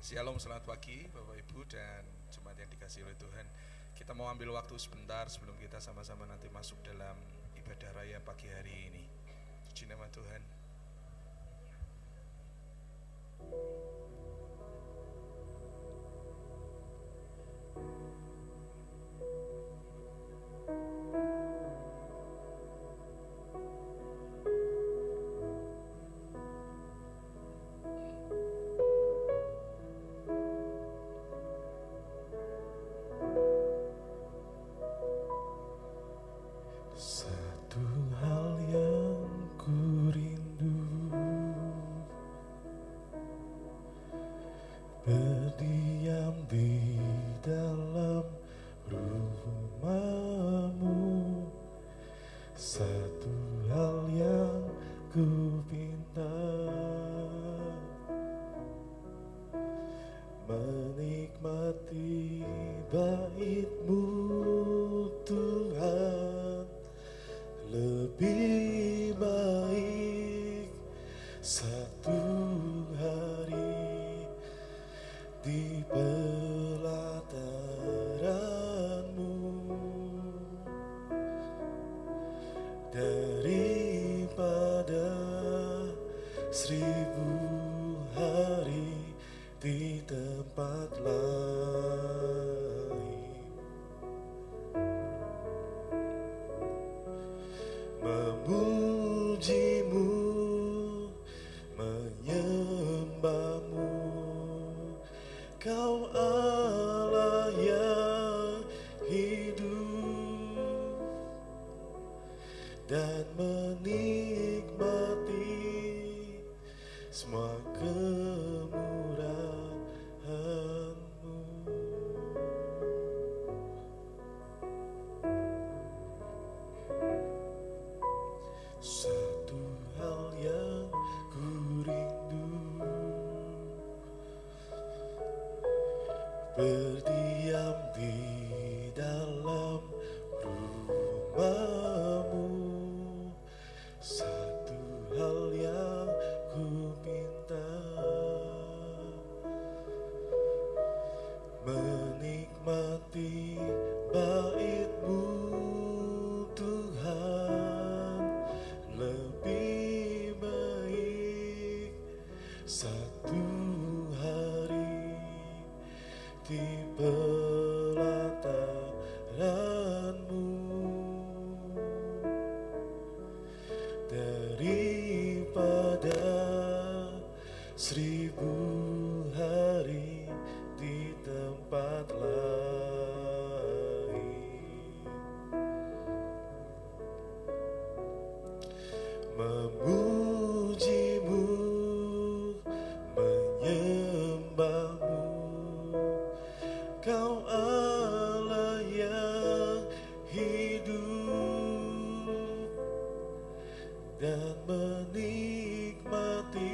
Shalom, selamat pagi Bapak Ibu dan jemaat yang dikasihi oleh Tuhan. Kita mau ambil waktu sebentar sebelum kita sama-sama nanti masuk dalam ibadah raya pagi hari ini. Puji nama Tuhan. Satu hal yang ku rindu, berdiam di dalam rumah-Mu. Satu hal yang ku pinta, menikmati bait-Mu Tuhan. Lebih baik satu hari di pelataran-Mu daripada 1000 hari di tempat lain. Memuji-Mu, menyembah-Mu, Kau Allah yang hidup, dan menikmati semua kemurahan-Mu. Satu hal yang ku rindu, berdiam di dalam rumah-Mu. Satu hal yang ku minta, menikmati bait-Mu Tuhan. Lebih baik satu hari di pelataran-Mu daripada 1000 hari di tempat lain. Memuji-Mu, menyembah-Mu, Kau Allah yang hidup, dan menikmati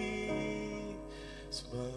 semua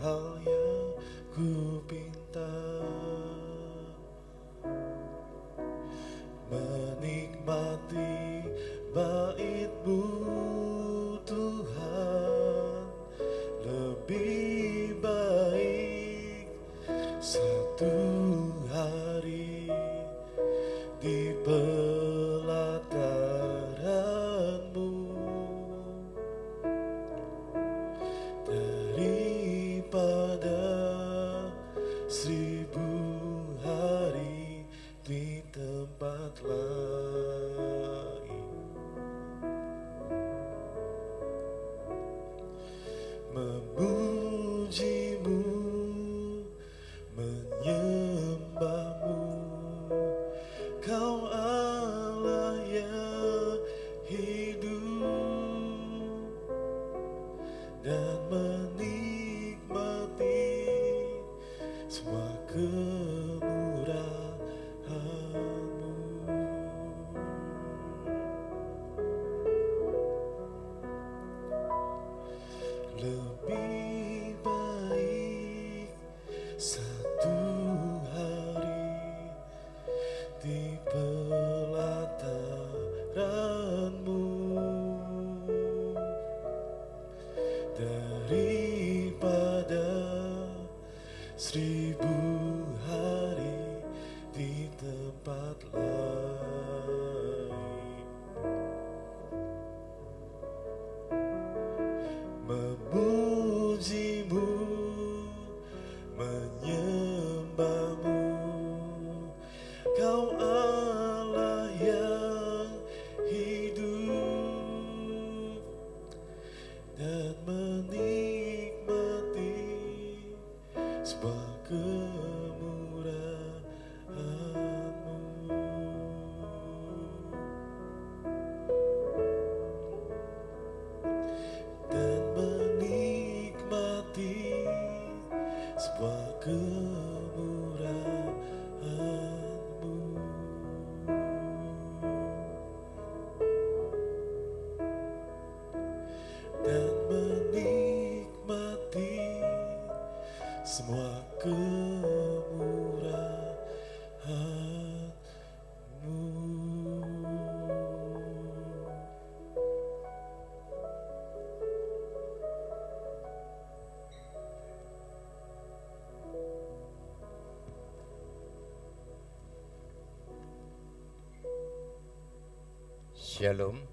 hal yang ku pinta, menikmati bait-Mu Tuhan. Lebih baik satu hari di pelataran-Mu daripada 1000 hari di tempat lain. Memuji-Mu, menyembah-Mu, Kau Allah yang hidup, dan menikmati semua kemurahan-Mu. Lebih baik satu hari di pelataran-Mu daripada 1000 hari di tempat lain. Memuji-Mu, menyembah-Mu, Kau Allah yang hidup, dan menikmati semua kemurahan-Mu. Dan menikmati semua kemurahan-Mu. Dan menikmati semua kemurahan-Mu. Shalom,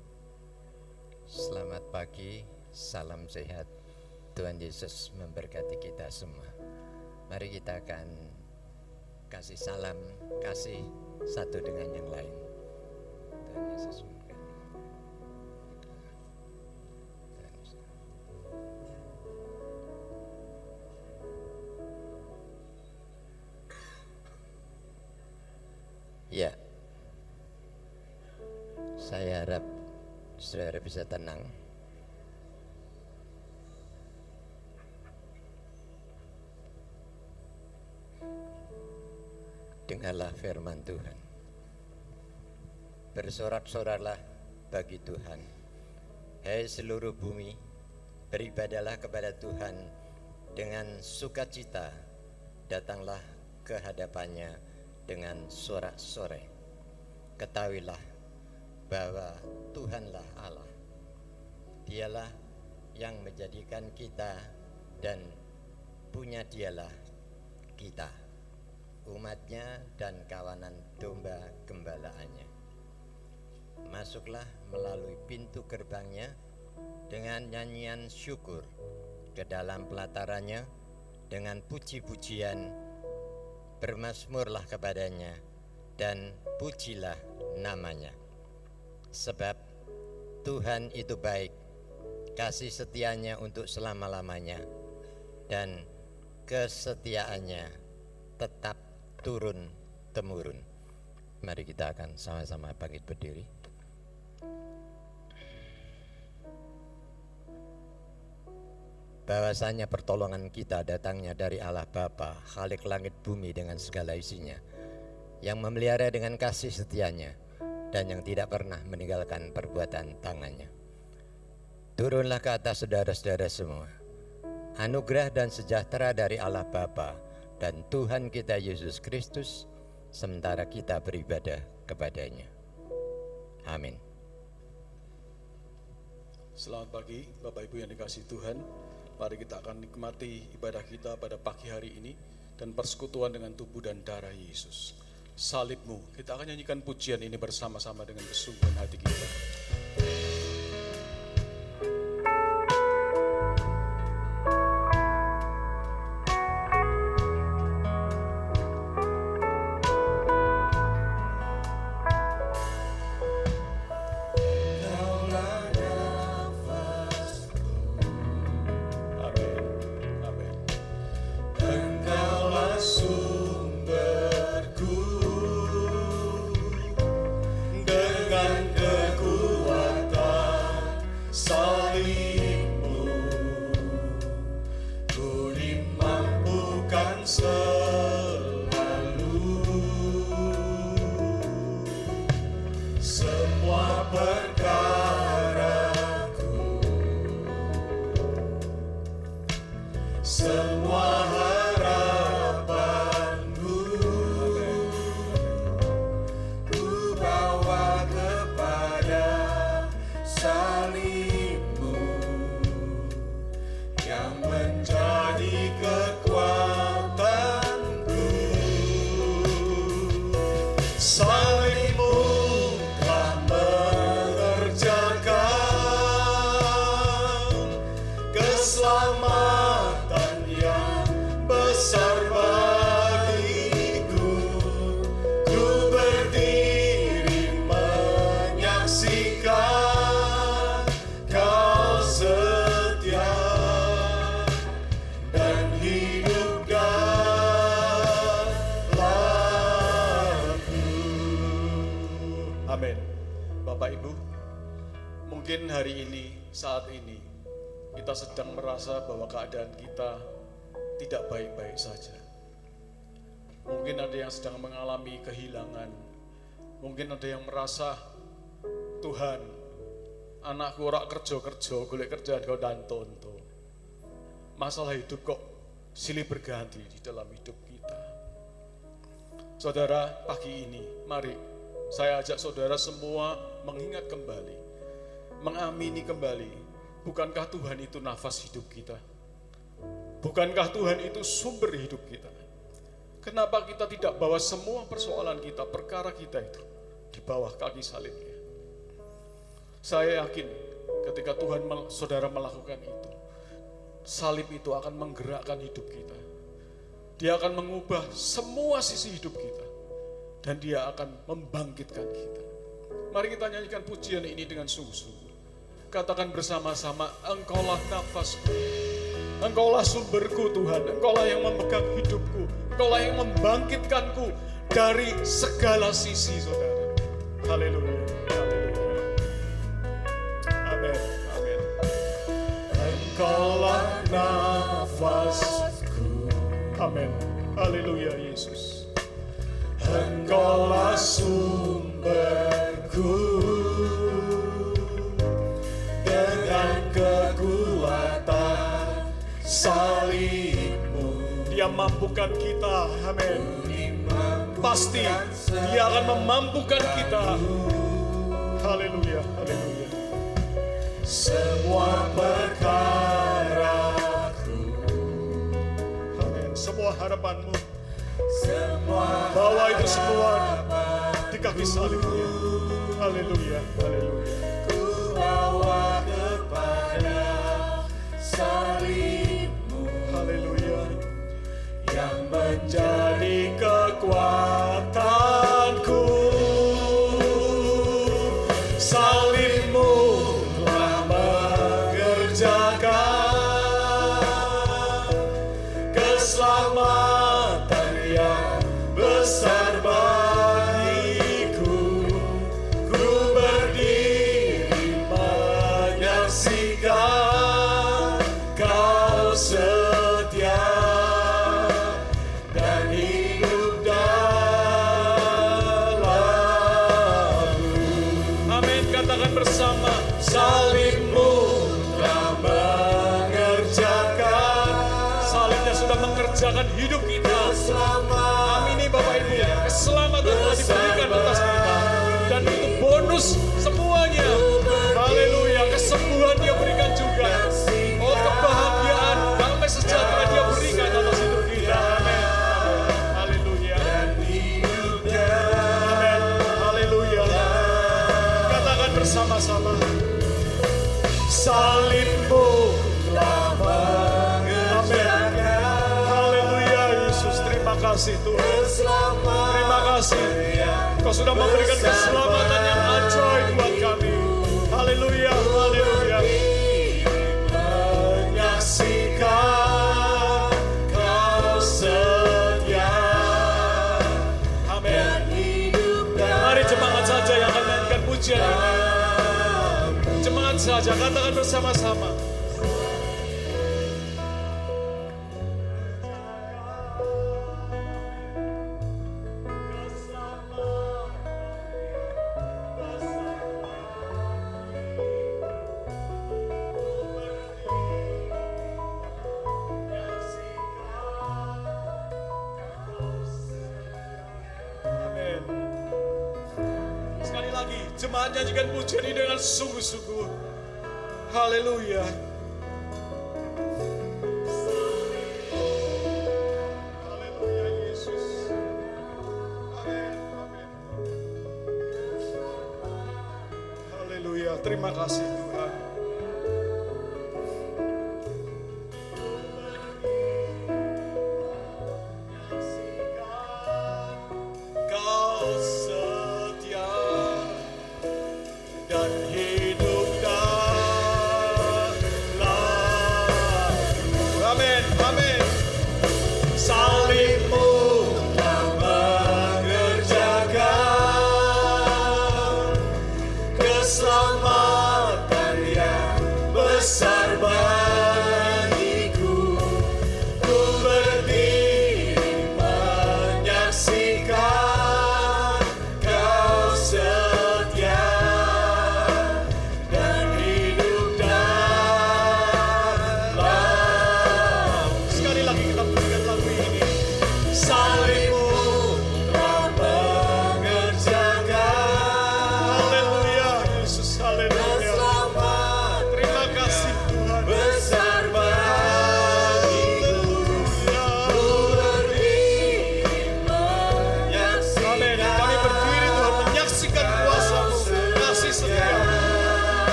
selamat pagi, salam sehat. Tuhan Yesus memberkati kita semua. Mari kita akan kasih salam, kasih satu dengan yang lain. Tuhan Yesus memberkati. Ya, saya harap saudara bisa tenang. Dengarlah firman Tuhan. Bersorak-soraklah bagi Tuhan. Hai seluruh bumi, beribadahlah kepada Tuhan dengan sukacita. Datanglah ke hadapannya dengan sorak-sorai. Ketahuilah bahwa Tuhanlah Allah. Dialah yang menjadikan kita, dan punya Dialah kita, umatnya dan kawanan domba gembalaannya. Masuklah melalui pintu gerbangnya dengan nyanyian syukur, ke dalam pelatarannya dengan puji-pujian. Bermazmurlah kepadanya dan pujilah namanya. Sebab Tuhan itu baik, kasih setianya untuk selama-lamanya, dan kesetiaannya tetap turun-temurun. Mari kita akan sama-sama bangkit berdiri. Bahwasanya pertolongan kita datangnya dari Allah Bapa, Khalik langit bumi dengan segala isinya, yang memelihara dengan kasih setianya, dan yang tidak pernah meninggalkan perbuatan tangannya. Turunlah ke atas saudara-saudara semua. anugerah dan sejahtera dari Allah Bapa dan Tuhan kita Yesus Kristus sementara kita beribadah kepadanya. Amin. Selamat pagi Bapak Ibu yang dikasihi Tuhan. Mari kita akan nikmati ibadah kita pada pagi hari ini dan persekutuan dengan tubuh dan darah Yesus. Salibmu, kita akan nyanyikan pujian ini bersama-sama dengan kesungguhan hati kita. Mungkin hari ini, saat ini, kita sedang merasa bahwa keadaan kita tidak baik-baik saja. Mungkin ada yang sedang mengalami kehilangan. Mungkin ada yang merasa, Tuhan, anakku ora kerja-kerja, golek kerjaan kau dan tonto. Masalah hidup kok silih berganti di dalam hidup kita. Saudara, pagi ini, mari saya ajak saudara semua mengingat kembali, mengamini kembali, bukankah Tuhan itu nafas hidup kita? Bukankah Tuhan itu sumber hidup kita? Kenapa kita tidak bawa semua persoalan kita, perkara kita itu di bawah kaki salibnya? Saya yakin ketika Tuhan saudara melakukan itu, salib itu akan menggerakkan hidup kita. Dia akan mengubah semua sisi hidup kita dan dia akan membangkitkan kita. Mari kita nyanyikan pujian ini dengan sungguh-sungguh. Katakan bersama-sama, Engkaulah nafasku, Engkaulah sumberku Tuhan, Engkaulah yang memegang hidupku, Engkaulah yang membangkitkanku dari segala sisi, saudara. Haleluya, haleluya. Amin, amin. Engkaulah nafasku. Amin, haleluya Yesus. Engkaulah sumberku, dengan kekuatan salibmu. Dia mampukan kita, amin. Pasti dia akan memampukan kita. Haleluya, haleluya. Semua perkaraku, amin. Semua harapanmu, bawa itu semua di kaki salibnya. Haleluya, haleluya. Bawa kepada salibmu, haleluya, yang menjadi kekuatanku. Salibmu telah mengerjakan keselamatan yang besar bagiku. Ku berdiri menyaksikan Kau setia dan hidup dalamku. Amin, katakan bersama. Salibmu telah mengerjakan mengerjakan hidup kita. Amini Bapak Ibu, keselamatan telah diberikan atas kita. Dan itu bonus semuanya. Haleluya, kesembuhan Dia berikan juga. Oh, kebahagiaan, damai sejahtera Dia berikan atas hidup kita. Amin. Haleluya. Amin. Haleluya. Katakan bersama-sama. Salibmu telah mengerjakan. Haleluya Yesus, terima kasih Tuhan. Terima kasih. Kau sudah memberikan keselamatan yang ajaib buat kami. Haleluya, haleluya. Menyaksikan Kau setia. Amin. Mari jemaat saja yang akan menyanyikan pujian ini. Jemaat saja, katakan bersama-sama. Jemaat nyanyikan pujian ini dengan sungguh-sungguh. Haleluya. Haleluya Yesus. Amin. Amin. Haleluya. Terima kasih Tuhan.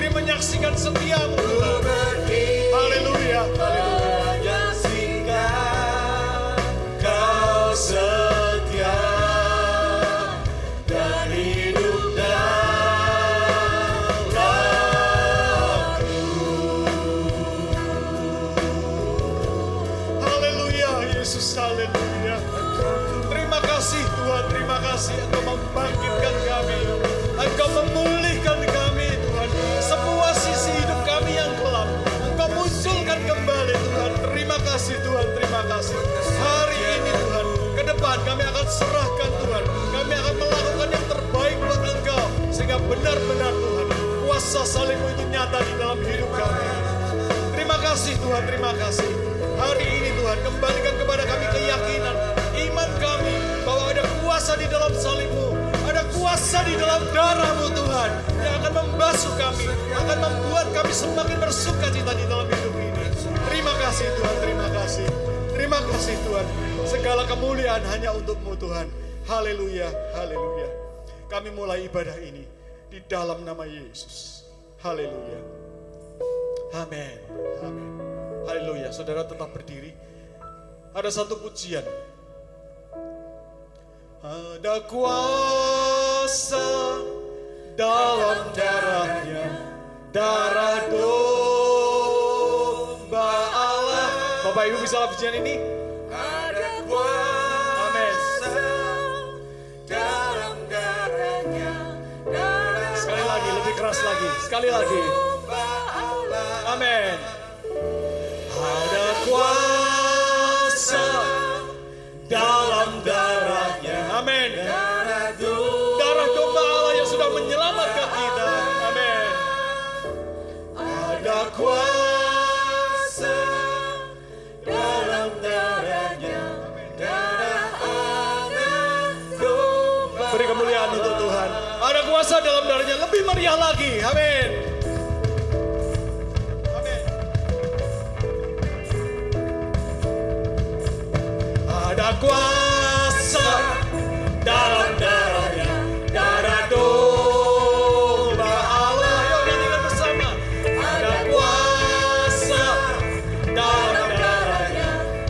Menyaksikan setiamu Tuhan. Haleluya, haleluya. Kau setia dan hidup dalamku. Haleluya Yesus, haleluya. Terima kasih Tuhan, terima kasih Engkau membangkitkan kami, Engkau memulihkan kami Tuhan. Semua sisi hidup kami yang kelam Engkau munculkan kembali Tuhan. Terima kasih Tuhan, terima kasih. Hari ini Tuhan, ke depan kami akan serahkan Tuhan. Kami akan melakukan yang terbaik buat Engkau, sehingga benar-benar Tuhan kuasa salib-Mu itu nyata di dalam hidup kami. Terima kasih Tuhan, terima kasih. Hari ini Tuhan, kembalikan kepada kami keyakinan, iman kami bahwa ada kuasa di dalam salib-Mu, ada kuasa di dalam darah-Mu Tuhan, yang akan membasuh kami, akan membuat kami semakin bersuka cita di dalam hidup ini. Terima kasih Tuhan, terima kasih. Terima kasih Tuhan. Segala kemuliaan hanya untuk-Mu Tuhan. Haleluya, haleluya. Kami mulai ibadah ini di dalam nama Yesus. Haleluya. Amin, amin. Haleluya. Saudara tetap berdiri. Ada satu pujian. Ada kuasa dalam darahnya, darah domba Allah. Bapak Ibu bisa pujian ini? Ada kuasa dalam darahnya, keras lagi, sekali lagi. Amin. Ada kuasa dalam darahnya. Amin. Darah domba Allah yang sudah menyelamatkan kita. Amin. Ada kuasa dalam darahnya. Darah anak domba. Beri kemuliaan untuk Tuhan. Ada kuasa dalam darahnya, lebih meriah lagi. Amin. Amin. Ada kuasa dalam darahnya, darah domba Allah. Yuk nyanyikan bersama. Ada kuasa dalam darahnya,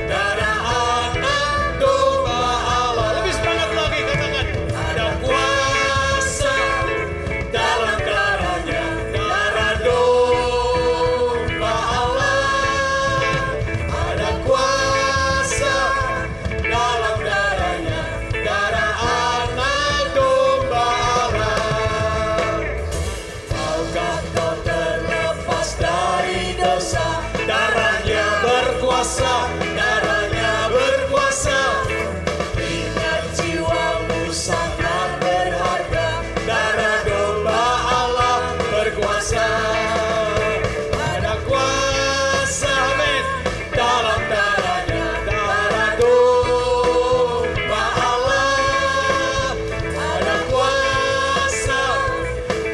darah anak domba Allah. Lebih semangat lagi, katakan. Ada kuasa dalam darahnya, darah domba Allah. Ada kuasa dalam darahnya, darah anak domba Allah. Maukah kau terlepas dari dosa? Darahnya berkuasa, darahnya berkuasa. Ingat jiwamu sangat berharga, darah domba Allah berkuasa. Ada kuasa, amin, dalam darahnya, darah domba Allah. Ada kuasa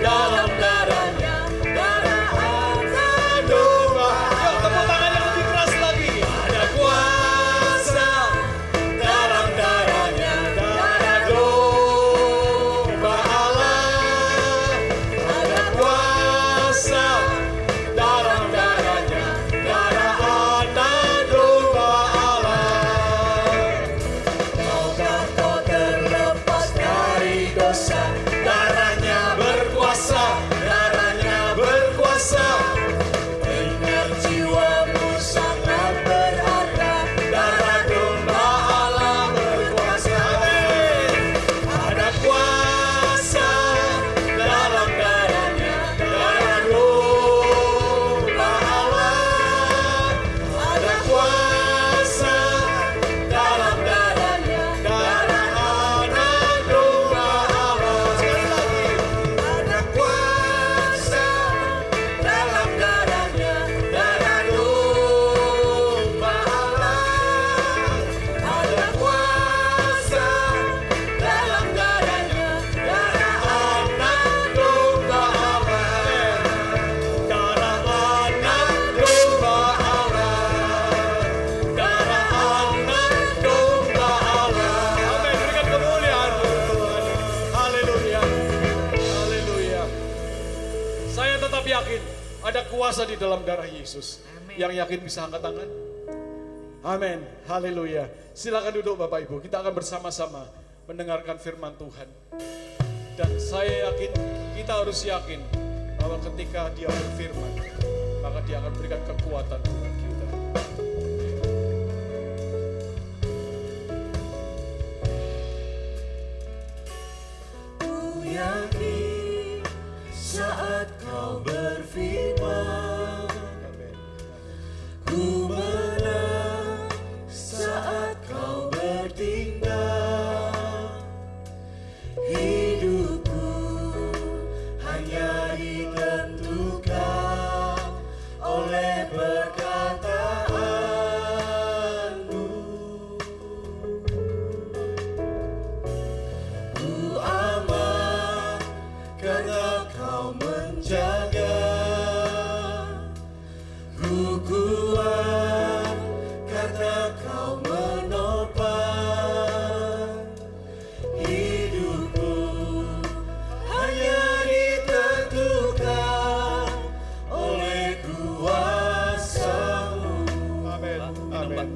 dalam darahnya, darah anak domba. Yuk tepuk tangan yang lebih keras lagi. Ada kuasa dalam darahnya, darah domba Allah. Ada kuasa dalam darahnya, darah anak domba Allah. Maukah kau terlepas dari dosa? Darahnya berkuasa, darahnya berkuasa. Ingat jiwamu sangat berharga, darah domba Allah berkuasa. Amin. Ada kuasa dalam darahnya, darah domba Allah. Ada kuasa dalam darahnya, darah anak domba Allah. Sekali lagi. Ada kuasa dalam darahnya, darah domba Allah. Ada kuasa dalam darahnya, darah anak domba Allah. Darah anak domba Allah. Darah anak domba Allah. Amin. Berikan kemuliaan untuk Tuhan. Haleluya. Haleluya. Saya tetap yakin ada kuasa di dalam darah Yesus. Yang yakin bisa angkat tangan. Amin. Haleluya. Silakan duduk Bapak Ibu. Kita akan bersama-sama mendengarkan firman Tuhan. Dan saya yakin, kita harus yakin bahwa ketika Dia berfirman, maka Dia akan berikan kekuatan buat kita. Ku yakin saat kau berfirman, Amin. ku menang saat kau bertindak. Hidupku hanya ditentukan oleh perkataanmu. Ku aman karena kau menjaga. Ku kuat karena kau menopang. Hidupku hanya ditentukan oleh kuasa-Mu. Amin. Amin.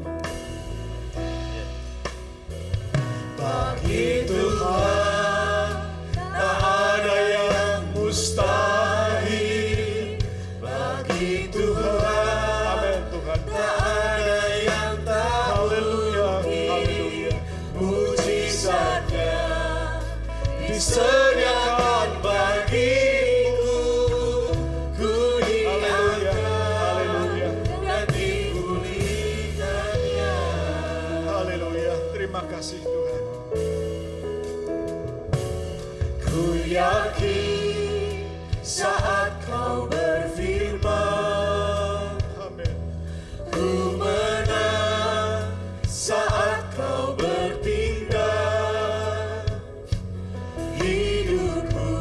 Bagi Tuhan tak ada yang mustahil. Bagi Tuhan Amin Tuhan. tak ada yang tak Haleluya. mungkin. Haleluya. Mujizatnya disediakan bagiku. yakin saat kau berfirman. Amin. Ku menang saat kau bertindak. Hidupku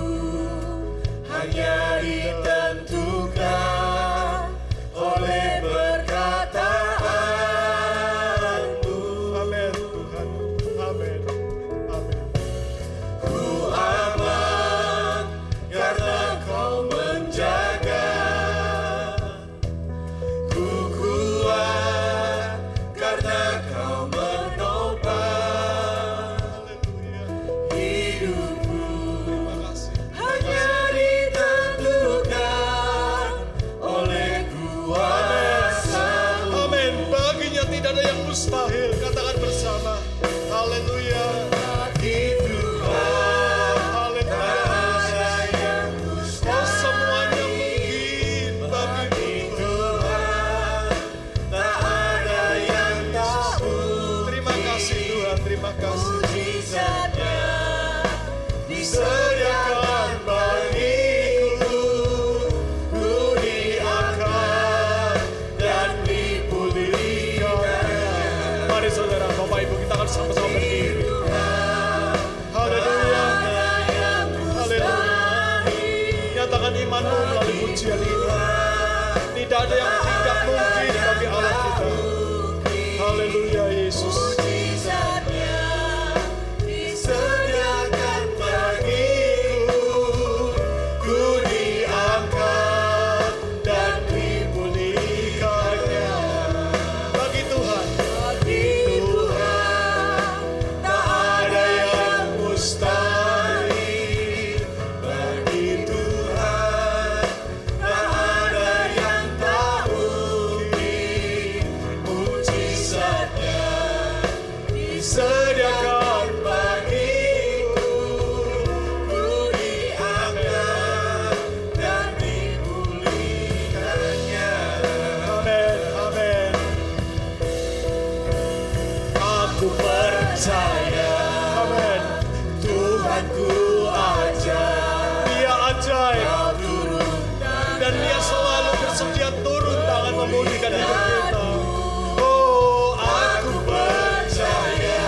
hanya ditentukan oleh perkataanmu. Amin Tuhan. Amin. Amin. Ku aman karena kau menjaga. Ku kuat karena kau menopang. Hidupku Terima kasih. hanya ditentukan oleh kuasa-Mu. Amin. Baginya tidak ada yang mustahil. Katakan bersama. Haleluya. Bagi Tuhan Haleluya. ada yang Oh, mustahil. semuanya mungkin bagi Tuhan tak ada yang tak Terima kasih Tuhan. Terima kasih. mujizatnya disediakan bagiku. Ku diangkat dan dipulihkan. Mari saudara, Bapak Ibu, kita akan sama-sama berdiri. Haleluya. Haleluya. Nyatakan imanmu melalui pujian ini. Tidak ada yang tidak mungkin bagi Allah kita. Haleluya Yesus. Mujizatnya disediakan bagiku. Ku diangkat dan dipulihkannya. Bagi Tuhan. Bagi Tuhan tak ada yang mustahil. Bagi Tuhan tak ada yang tak mungkin. Mujizatnya disediakan bagiku. Ku diangkat dan dipulihkannya. Amin. Amin. Aku percaya Amin. Tuhanku ajaib. Dia ajaib. Kau turunkan Dan dia selalu bersedia turun tangan memulihkan hidup kita. Oh, aku percaya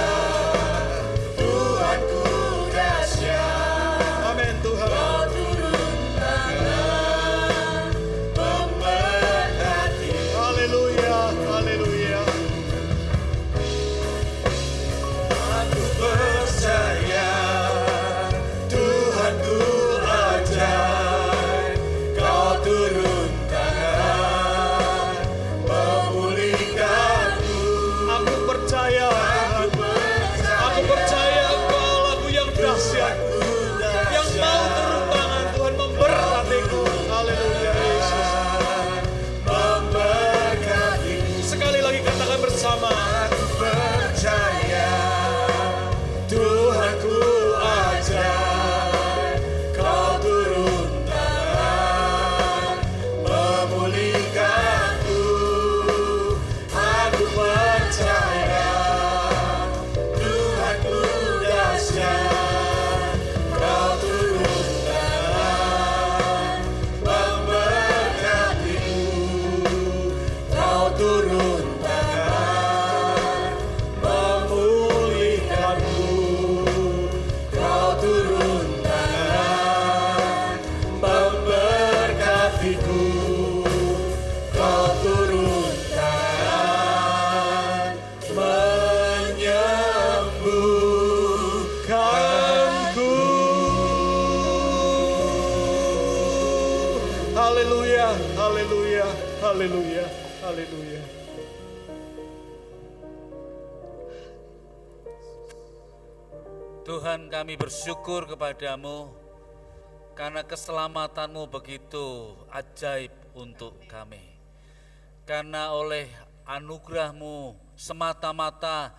Tuhanku dahsyat. amin Tuhan. Kau turun tangan memberkati. Haleluya, haleluya. Aku percaya Tuhanku ajaib. Kau turun tangan memulihkanku. Aku percaya Tuhan. Aku percaya Engkau Allahku yang dahsyat, yang mau turun tangan Tuhan memberkatiku. Haleluya Yesus. Memberkatiku. Sekali lagi katakan bersama. Aku percaya Tuhanku ajaib. Kau turun tangan memulihkanku. Aku percaya Tuhanku dahsyat. Kau turun tangan memberkatiku. Kau turun tangan memulihkanku. Kau turun tangan memberkatiku. Kau turun tangan menyembuhkanku. Haleluya, haleluya, haleluya, haleluya. Tuhan, kami bersyukur kepadamu karena keselamatanmu begitu ajaib untuk kami. Karena oleh anugerahmu semata-mata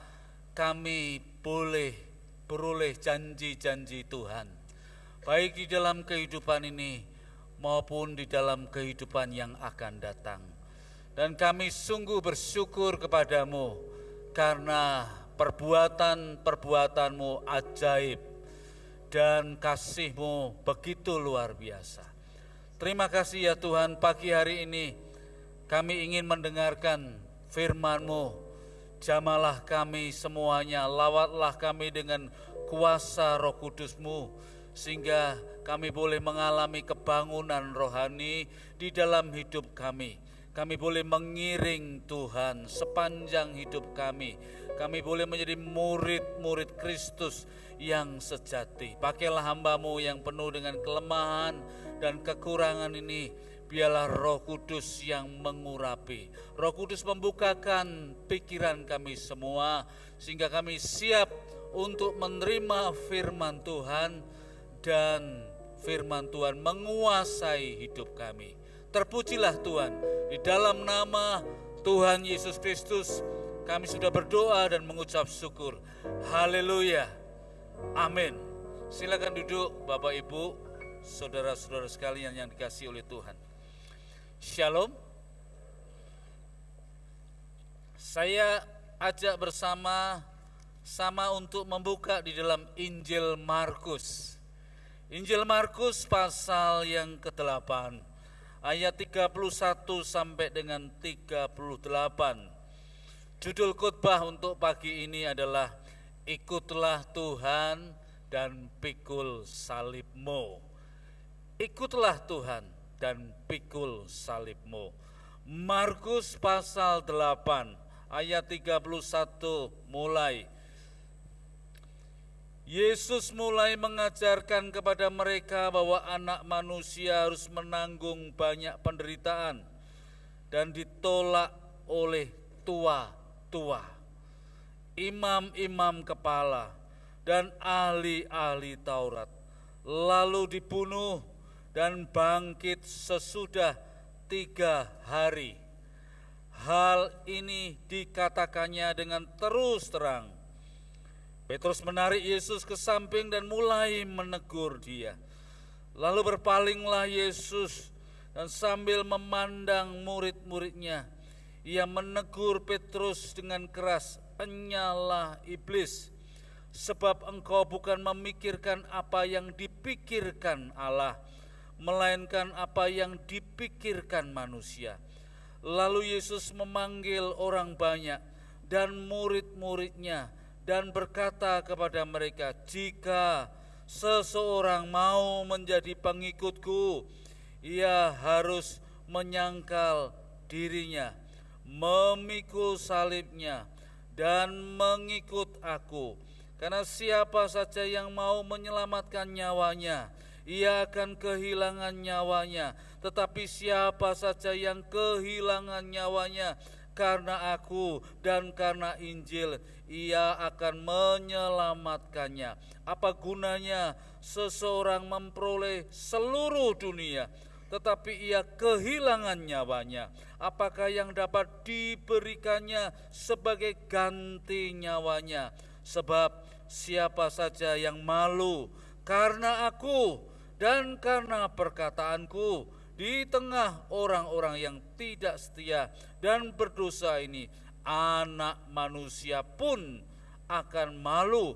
kami boleh beroleh janji-janji Tuhan. Baik di dalam kehidupan ini maupun di dalam kehidupan yang akan datang. Dan kami sungguh bersyukur kepadamu karena perbuatan-perbuatanmu ajaib dan kasih-Mu begitu luar biasa. Terima kasih ya Tuhan, pagi hari ini kami ingin mendengarkan firman-Mu. Jamalah kami semuanya, lawatlah kami dengan kuasa Roh Kudus-Mu, sehingga kami boleh mengalami kebangunan rohani di dalam hidup kami. Kami boleh mengiring Tuhan sepanjang hidup kami. Kami boleh menjadi murid-murid Kristus yang sejati. Pakailah hamba-Mu yang penuh dengan kelemahan dan kekurangan ini. Biarlah Roh Kudus yang mengurapi. Roh Kudus membukakan pikiran kami semua, sehingga kami siap untuk menerima firman Tuhan, dan firman Tuhan menguasai hidup kami. Terpujilah Tuhan. Di dalam nama Tuhan Yesus Kristus kami sudah berdoa dan mengucap syukur. Haleluya. Amin. Silakan duduk Bapak Ibu, saudara-saudara sekalian yang dikasihi oleh Tuhan. Shalom. Saya ajak bersama untuk membuka di dalam Injil Markus. Injil Markus pasal yang ke-8, ayat 31 sampai dengan 38. Judul khotbah untuk pagi ini adalah Ikutlah Tuhan dan pikul salib-Mu. Ikutlah Tuhan dan pikul salib-Mu. Markus pasal 8 ayat 31 mulai. Yesus mulai mengajarkan kepada mereka bahwa anak manusia harus menanggung banyak penderitaan dan ditolak oleh tua-tua, imam-imam kepala, dan ahli-ahli Taurat, lalu dibunuh dan bangkit sesudah 3 hari. Hal ini dikatakannya dengan terus terang. Petrus menarik Yesus ke samping dan mulai menegur dia. Lalu berpalinglah Yesus dan sambil memandang murid-muridnya, ia menegur Petrus dengan keras, "Enyalah iblis, sebab engkau bukan memikirkan apa yang dipikirkan Allah, melainkan apa yang dipikirkan manusia." Lalu Yesus memanggil orang banyak dan murid-muridnya dan berkata kepada mereka, "Jika seseorang mau menjadi pengikutku, ia harus menyangkal dirinya, memikul salibnya, dan mengikut aku. Karena siapa saja yang mau menyelamatkan nyawanya, ia akan kehilangan nyawanya. Tetapi siapa saja yang kehilangan nyawanya karena aku dan karena Injil, ia akan menyelamatkannya. Apa gunanya seseorang memperoleh seluruh dunia, tetapi ia kehilangan nyawanya? Apakah yang dapat diberikannya sebagai ganti nyawanya? Sebab siapa saja yang malu karena aku dan karena perkataanku di tengah orang-orang yang tidak setia dan berdosa ini, anak manusia pun akan malu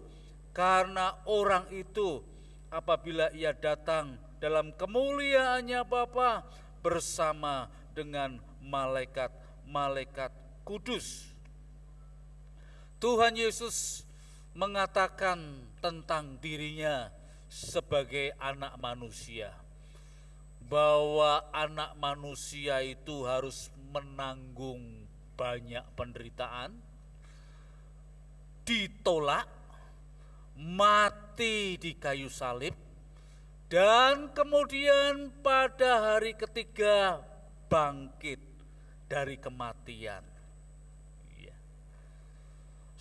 karena orang itu apabila ia datang dalam kemuliaannya Bapa bersama dengan malaikat-malaikat kudus. Tuhan Yesus mengatakan tentang dirinya sebagai anak manusia, bahwa anak manusia itu harus menanggung banyak penderitaan, ditolak, mati di kayu salib, dan kemudian pada hari ketiga bangkit dari kematian.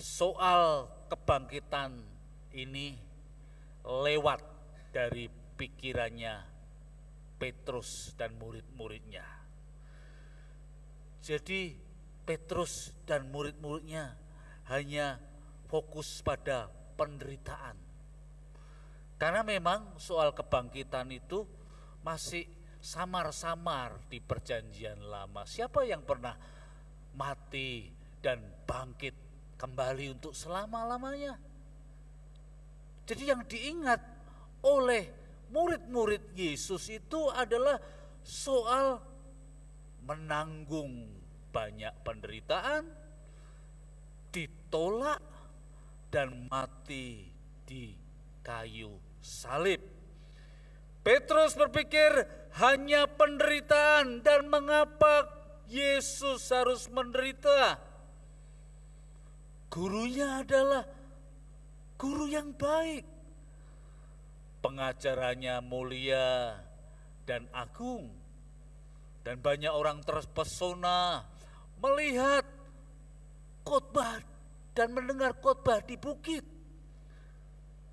Soal kebangkitan ini lewat dari pikirannya Petrus dan murid-muridnya. Jadi Petrus dan murid-muridnya hanya fokus pada penderitaan. Karena memang soal kebangkitan itu masih samar-samar di perjanjian lama. Siapa yang pernah mati dan bangkit kembali untuk selama-lamanya? Jadi yang diingat oleh murid-murid Yesus itu adalah soal menanggung banyak penderitaan, ditolak, dan mati di kayu salib. Petrus berpikir hanya penderitaan, dan mengapa Yesus harus menderita? Gurunya adalah guru yang baik. Pengajarannya mulia dan agung. Dan banyak orang terpesona melihat khotbah dan mendengar khotbah di bukit.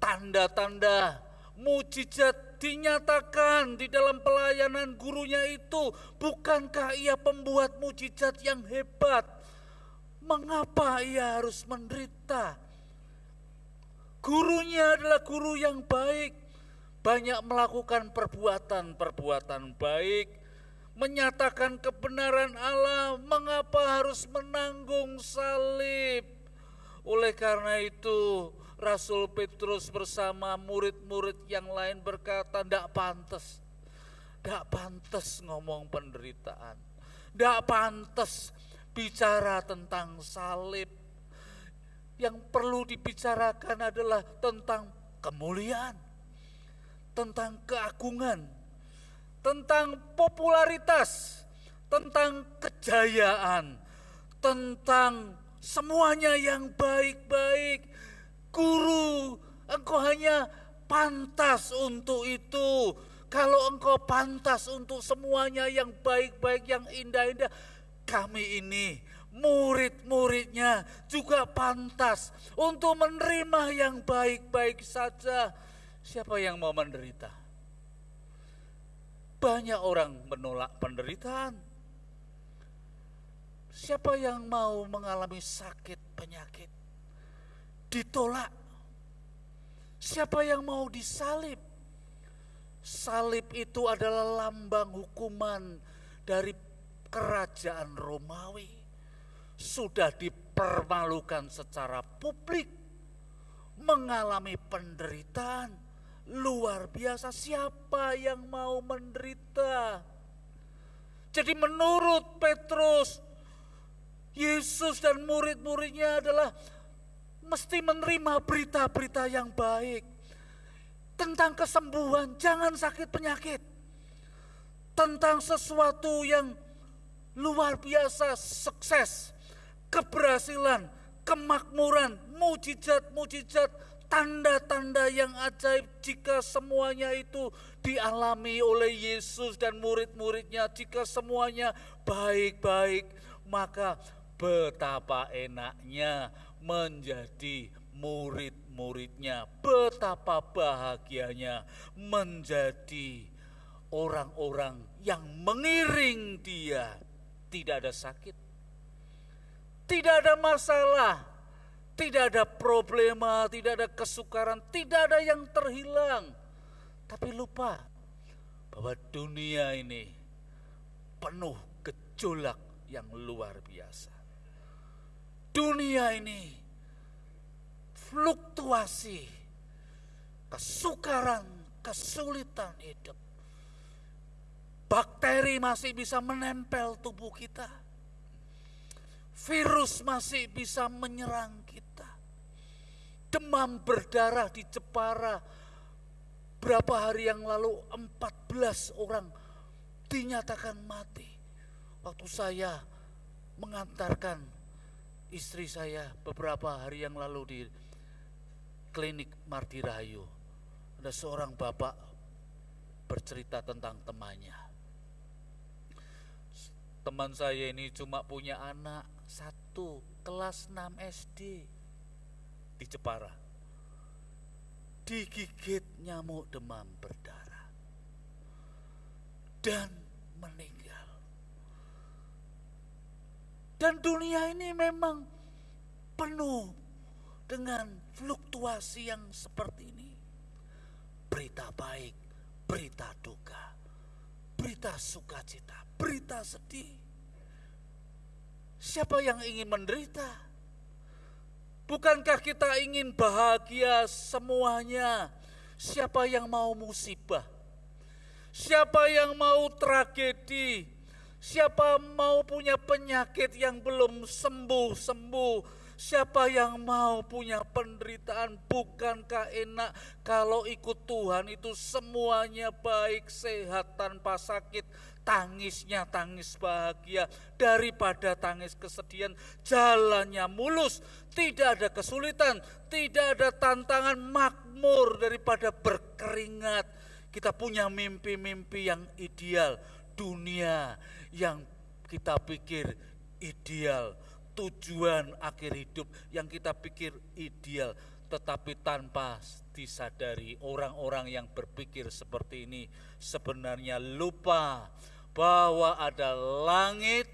Tanda-tanda mujizat dinyatakan di dalam pelayanan gurunya itu. Bukankah ia pembuat mujizat yang hebat? Mengapa ia harus menderita? Gurunya adalah guru yang baik, banyak melakukan perbuatan-perbuatan baik, menyatakan kebenaran Allah. Mengapa harus menanggung salib? Oleh karena itu Rasul Petrus bersama murid-murid yang lain berkata, tidak pantas ngomong penderitaan, tidak pantas bicara tentang salib. Yang perlu dibicarakan adalah tentang kemuliaan, tentang keagungan, tentang popularitas, tentang kejayaan, tentang semuanya yang baik-baik. Guru, engkau hanya pantas untuk itu. Kalau engkau pantas untuk semuanya yang baik-baik, yang indah-indah, kami ini murid-muridnya juga pantas untuk menerima yang baik-baik saja. Siapa yang mau menderita? Banyak orang menolak penderitaan. Siapa yang mau mengalami sakit penyakit? Ditolak. Siapa yang mau disalib? Salib itu adalah lambang hukuman dari kerajaan Romawi. Sudah dipermalukan secara publik, mengalami penderitaan luar biasa. Siapa yang mau menderita? Jadi menurut Petrus, Yesus dan murid-muridnya adalah mesti menerima berita-berita yang baik tentang kesembuhan, jangan sakit penyakit, tentang sesuatu yang luar biasa, sukses, keberhasilan, kemakmuran, mujizat-mujizat, tanda-tanda yang ajaib. Jika semuanya itu dialami oleh Yesus dan murid-muridnya, jika semuanya baik-baik, maka betapa enaknya menjadi murid-muridnya, betapa bahagianya menjadi orang-orang yang mengiring dia. Tidak ada sakit, tidak ada masalah, tidak ada problema, tidak ada kesukaran, tidak ada yang terhilang. Tapi lupa bahwa dunia ini penuh gejolak yang luar biasa. Dunia ini fluktuasi, kesukaran, kesulitan hidup. Bakteri masih bisa menempel tubuh kita. Virus masih bisa menyerang kita. Demam berdarah di Jepara. Berapa hari yang lalu 14 orang dinyatakan mati. Waktu saya mengantarkan istri saya beberapa hari yang lalu di klinik Martirayu, ada seorang bapak bercerita tentang temannya. Teman saya ini cuma punya anak satu, kelas 6 SD di Jepara. Digigit nyamuk demam berdarah dan meninggal. Dan dunia ini memang penuh dengan fluktuasi yang seperti ini. Berita baik, berita duka, berita sukacita, berita sedih. Siapa yang ingin menderita? Bukankah kita ingin bahagia semuanya? Siapa yang mau musibah? Siapa yang mau tragedi? Siapa mau punya penyakit yang belum sembuh-sembuh? Siapa yang mau punya penderitaan? Bukankah enak kalau ikut Tuhan itu semuanya baik, sehat tanpa sakit, tangisnya tangis bahagia daripada tangis kesedihan, jalannya mulus, tidak ada kesulitan, tidak ada tantangan, makmur daripada berkeringat. Kita punya mimpi-mimpi yang ideal, dunia yang kita pikir ideal, tujuan akhir hidup yang kita pikir ideal, tetapi tanpa disadari orang-orang yang berpikir seperti ini sebenarnya lupa bahwa ada langit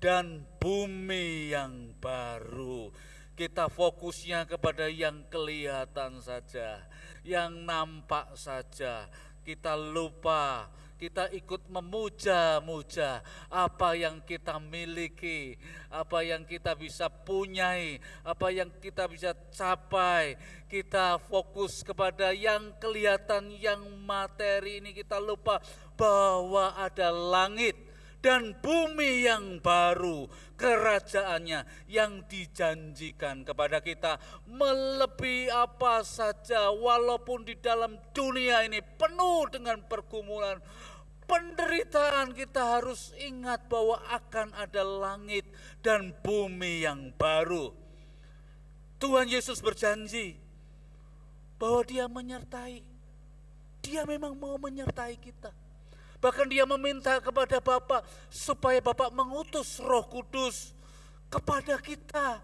dan bumi yang baru. Kita fokusnya kepada yang kelihatan saja, yang nampak saja. Kita lupa, kita ikut memuja-muja apa yang kita miliki, apa yang kita bisa punyai, apa yang kita bisa capai. Kita fokus kepada yang kelihatan, yang materi ini. Kita lupa bahwa ada langit dan bumi yang baru, kerajaannya yang dijanjikan kepada kita melebihi apa saja. Walaupun di dalam dunia ini penuh dengan pergumulan, penderitaan, kita harus ingat bahwa akan ada langit dan bumi yang baru. Tuhan Yesus berjanji bahwa Dia menyertai. Dia memang mau menyertai kita. Bahkan Dia meminta kepada Bapa supaya Bapa mengutus Roh Kudus kepada kita,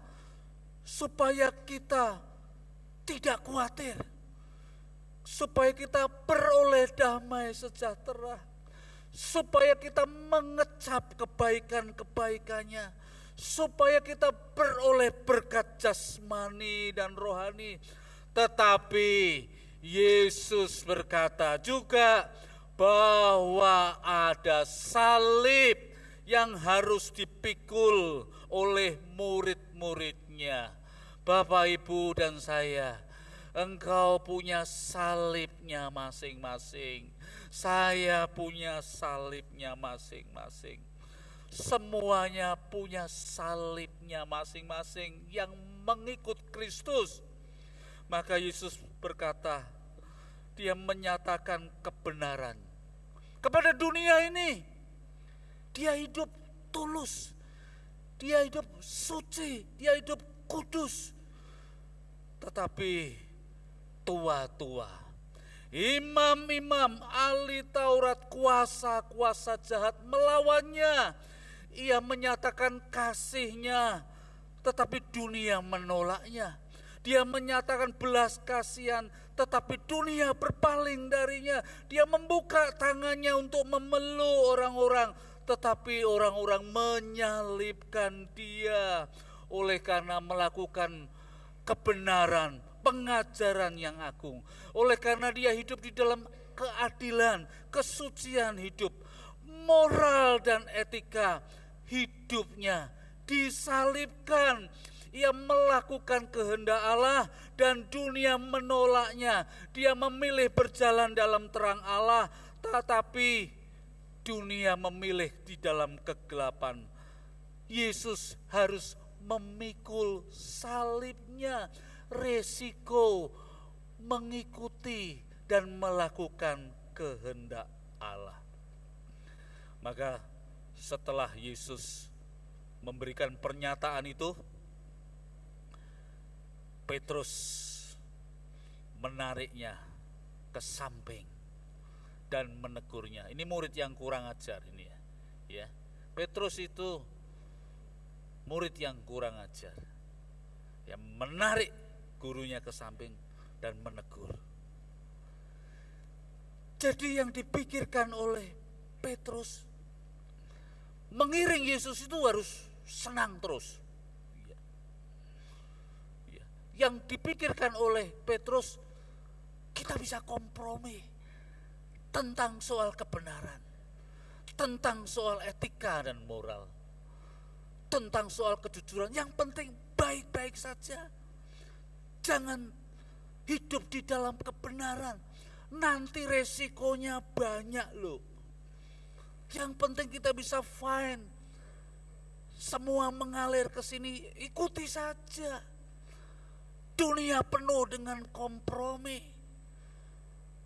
supaya kita tidak khawatir, supaya kita beroleh damai sejahtera, supaya kita mengecap kebaikan-kebaikannya, supaya kita beroleh berkat jasmani dan rohani. Tetapi Yesus berkata juga bahwa ada salib yang harus dipikul oleh murid-muridnya. Bapak, Ibu, dan saya, engkau punya salibnya masing-masing. Saya punya salibnya masing-masing. Semuanya punya salibnya masing-masing yang mengikut Kristus. Maka Yesus berkata, Dia menyatakan kebenaran kepada dunia ini. Dia hidup tulus, Dia hidup suci, Dia hidup kudus. Tetapi tua-tua, imam-imam, ahli Taurat, kuasa-kuasa jahat melawannya. Ia menyatakan kasihnya, tetapi dunia menolaknya. Dia menyatakan belas kasihan, tetapi dunia berpaling darinya. Dia membuka tangannya untuk memeluk orang-orang, tetapi orang-orang menyalibkan Dia. Oleh karena melakukan kebenaran, pengajaran yang agung. Oleh karena Dia hidup di dalam keadilan, kesucian hidup, moral dan etika hidupnya disalibkan. Ia melakukan kehendak Allah dan dunia menolaknya. Dia memilih berjalan dalam terang Allah, tetapi dunia memilih di dalam kegelapan. Yesus harus memikul salibnya, resiko mengikuti dan melakukan kehendak Allah. Maka setelah Yesus memberikan pernyataan itu, Petrus menariknya ke samping dan menegurnya. Ini murid yang kurang ajar ini ya. Petrus itu murid yang kurang ajar. Ya, menarik gurunya ke samping dan menegur. Jadi yang dipikirkan oleh Petrus, mengiring Yesus itu harus senang terus. Yang dipikirkan oleh Petrus, kita bisa kompromi tentang soal kebenaran, tentang soal etika dan moral, tentang soal kejujuran. Yang penting baik-baik saja. Jangan hidup di dalam kebenaran, nanti resikonya banyak loh. Yang penting kita bisa fine. Semua mengalir ke sini, ikuti saja. Dunia penuh dengan kompromi.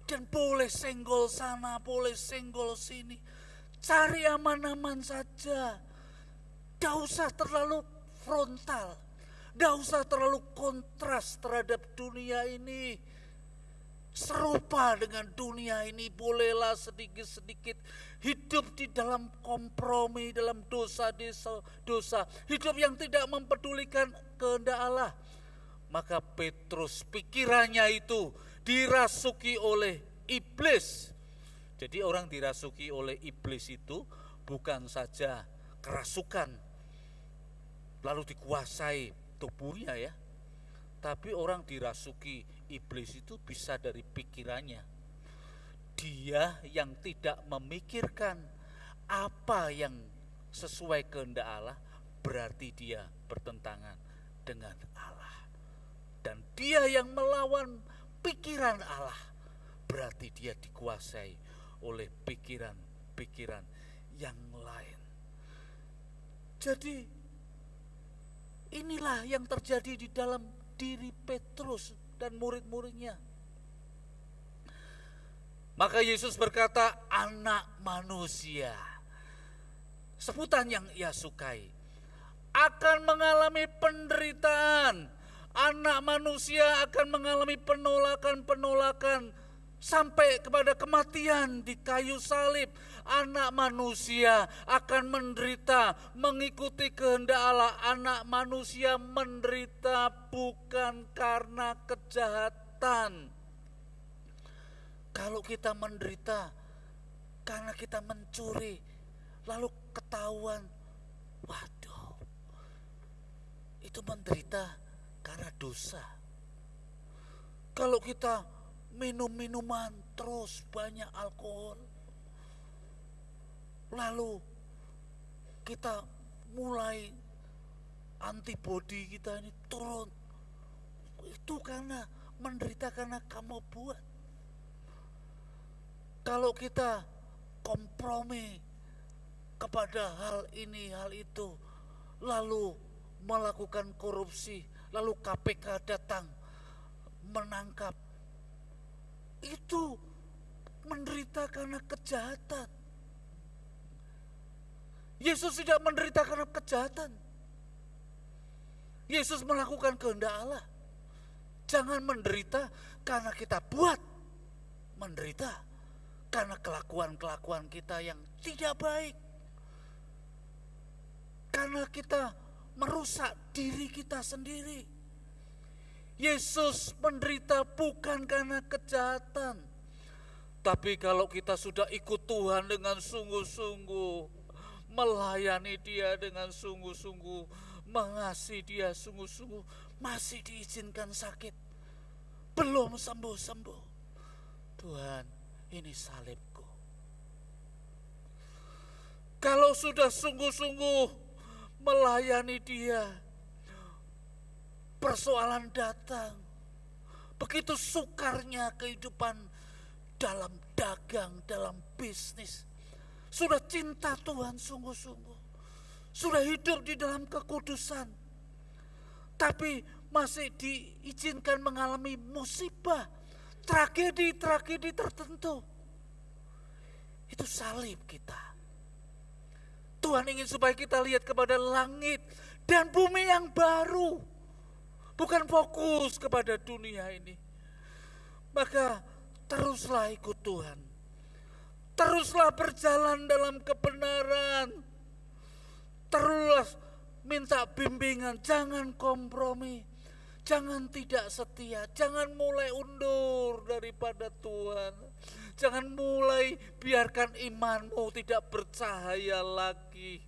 Dan boleh senggol sana, boleh senggol sini. Cari aman-aman saja. Tidak usah terlalu frontal. Tidak usah terlalu kontras terhadap dunia ini. Serupa dengan dunia ini, bolehlah sedikit-sedikit hidup di dalam kompromi, dalam dosa. Hidup yang tidak mempedulikan kehendak Allah. Maka Petrus pikirannya itu dirasuki oleh iblis. Jadi orang dirasuki oleh iblis itu bukan saja kerasukan, lalu dikuasai tubuhnya ya. Tapi orang dirasuki iblis itu bisa dari pikirannya. Dia yang tidak memikirkan apa yang sesuai kehendak Allah, berarti dia bertentangan dengan Allah. Dan dia yang melawan pikiran Allah, berarti dia dikuasai oleh pikiran-pikiran yang lain. Jadi inilah yang terjadi di dalam diri Petrus dan murid-muridnya. Maka Yesus berkata, anak manusia, sebutan yang ia sukai, akan mengalami penderitaan. Anak manusia akan mengalami penolakan-penolakan sampai kepada kematian di kayu salib. Anak manusia akan menderita mengikuti kehendak Allah. Anak manusia menderita bukan karena kejahatan. Kalau kita menderita karena kita mencuri, lalu ketahuan, waduh, itu menderita karena dosa. Kalau kita minum minuman terus, banyak alkohol, lalu kita mulai antibodi kita ini turun, itu karena menderita karena kamu buat. Kalau kita kompromi kepada hal ini, hal itu, lalu melakukan korupsi, lalu KPK datang menangkap, itu menderita karena kejahatan. Yesus tidak menderita karena kejahatan. Yesus melakukan kehendak Allah. Jangan menderita karena kita buat. Menderita karena kelakuan-kelakuan kita yang tidak baik. Karena kita merusak diri kita sendiri. Yesus menderita bukan karena kejahatan. Tapi kalau kita sudah ikut Tuhan dengan sungguh-sungguh, melayani Dia dengan sungguh-sungguh, mengasihi Dia sungguh-sungguh, masih diizinkan sakit, belum sembuh-sembuh. Tuhan, ini salibku. Kalau sudah sungguh-sungguh melayani Dia, persoalan datang. Begitu sukarnya kehidupan dalam dagang, dalam bisnis. Sudah cinta Tuhan sungguh-sungguh. Sudah hidup di dalam kekudusan. Tapi masih diizinkan mengalami musibah, tragedi-tragedi tertentu. Itu salib kita. Tuhan ingin supaya kita lihat kepada langit dan bumi yang baru. Bukan fokus kepada dunia ini. Maka teruslah ikut Tuhan. Teruslah berjalan dalam kebenaran. Teruslah minta bimbingan. Jangan kompromi. Jangan tidak setia. Jangan mulai undur daripada Tuhan. Jangan mulai biarkan imanmu tidak bercahaya lagi.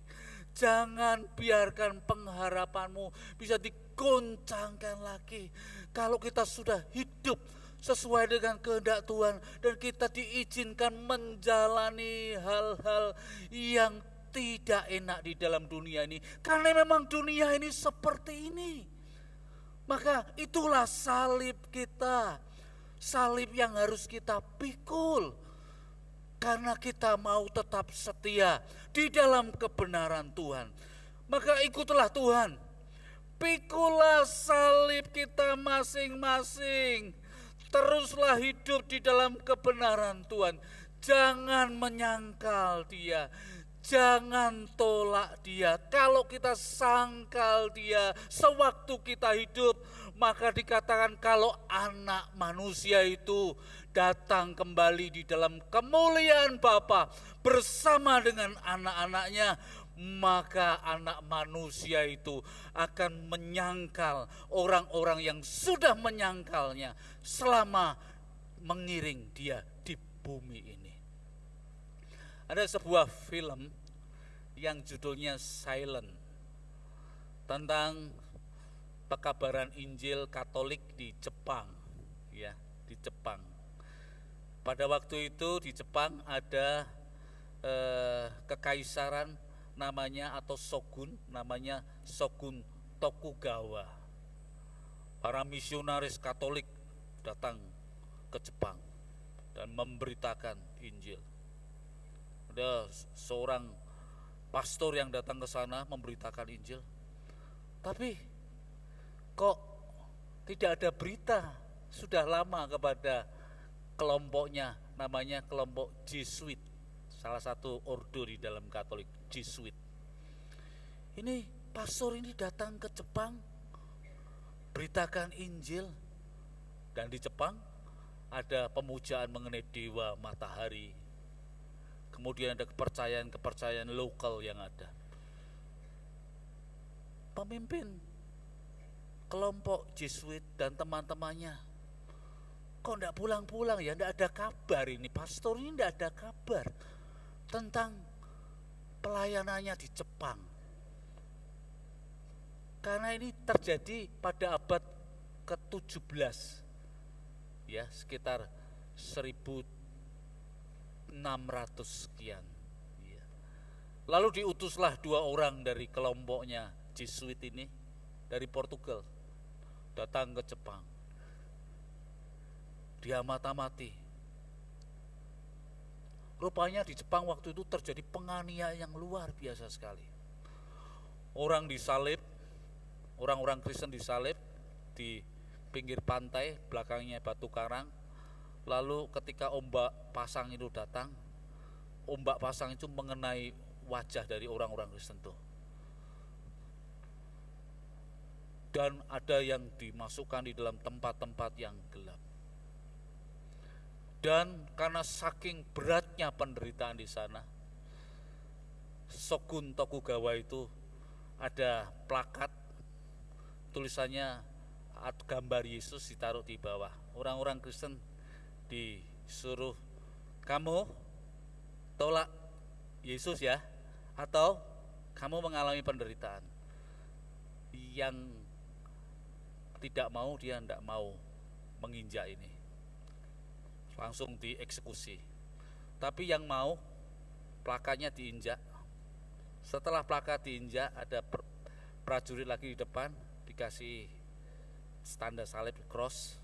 Jangan biarkan pengharapanmu bisa digoncangkan lagi. Kalau kita sudah hidup sesuai dengan kehendak Tuhan dan kita diizinkan menjalani hal-hal yang tidak enak di dalam dunia ini, karena memang dunia ini seperti ini, maka itulah salib kita. salib yang harus kita pikul. Karena kita mau tetap setia di dalam kebenaran Tuhan. Maka ikutlah Tuhan. Pikulah salib kita masing-masing. Teruslah hidup di dalam kebenaran Tuhan. Jangan menyangkal Dia. Jangan tolak Dia. Kalau kita sangkal Dia sewaktu kita hidup, maka dikatakan kalau anak manusia itu datang kembali di dalam kemuliaan Bapa bersama dengan anak-anaknya, maka anak manusia itu akan menyangkal orang-orang yang sudah menyangkalnya selama mengiring Dia di bumi ini. Ada sebuah film yang judulnya Silent tentang pekabaran Injil Katolik di Jepang, ya, di Jepang. Pada waktu itu di Jepang ada kekaisaran namanya atau shogun namanya Shogun Tokugawa. Para misionaris Katolik datang ke Jepang dan memberitakan Injil. Ada seorang pastor yang datang ke sana memberitakan Injil. Tapi kok tidak ada berita sudah lama kepada kelompoknya, namanya kelompok Jesuit, salah satu ordo di dalam Katolik, Jesuit. Ini pastor ini datang ke Jepang, beritakan Injil, dan di Jepang ada pemujaan mengenai dewa matahari. Kemudian ada kepercayaan lokal yang ada. Pemimpin kelompok Jesuit dan teman-temannya, kok enggak pulang-pulang ya, enggak ada kabar ini, pastor ini enggak ada kabar tentang pelayanannya di Jepang. Karena ini terjadi pada abad ke-17, ya, sekitar 1600 sekian. Ya. Lalu diutuslah 2 orang dari kelompoknya Jesuit ini dari Portugal datang ke Jepang. Diamati-amati. Rupanya di Jepang waktu itu terjadi penganiayaan yang luar biasa sekali. Orang disalib, orang-orang Kristen disalib di pinggir pantai, belakangnya batu karang. Lalu ketika ombak pasang itu datang, ombak pasang itu mengenai wajah dari orang-orang Kristen itu. Dan ada yang dimasukkan di dalam tempat-tempat yang gelap. Dan karena saking beratnya penderitaan di sana, Shogun Tokugawa itu ada plakat, tulisannya gambar Yesus ditaruh di bawah. Orang-orang Kristen disuruh, kamu tolak Yesus ya, atau kamu mengalami penderitaan. Yang tidak mau, dia tidak mau menginjak ini, langsung dieksekusi. Tapi yang mau, plakatnya diinjak. Setelah plakat diinjak, ada prajurit lagi di depan, dikasih tanda salib, cross,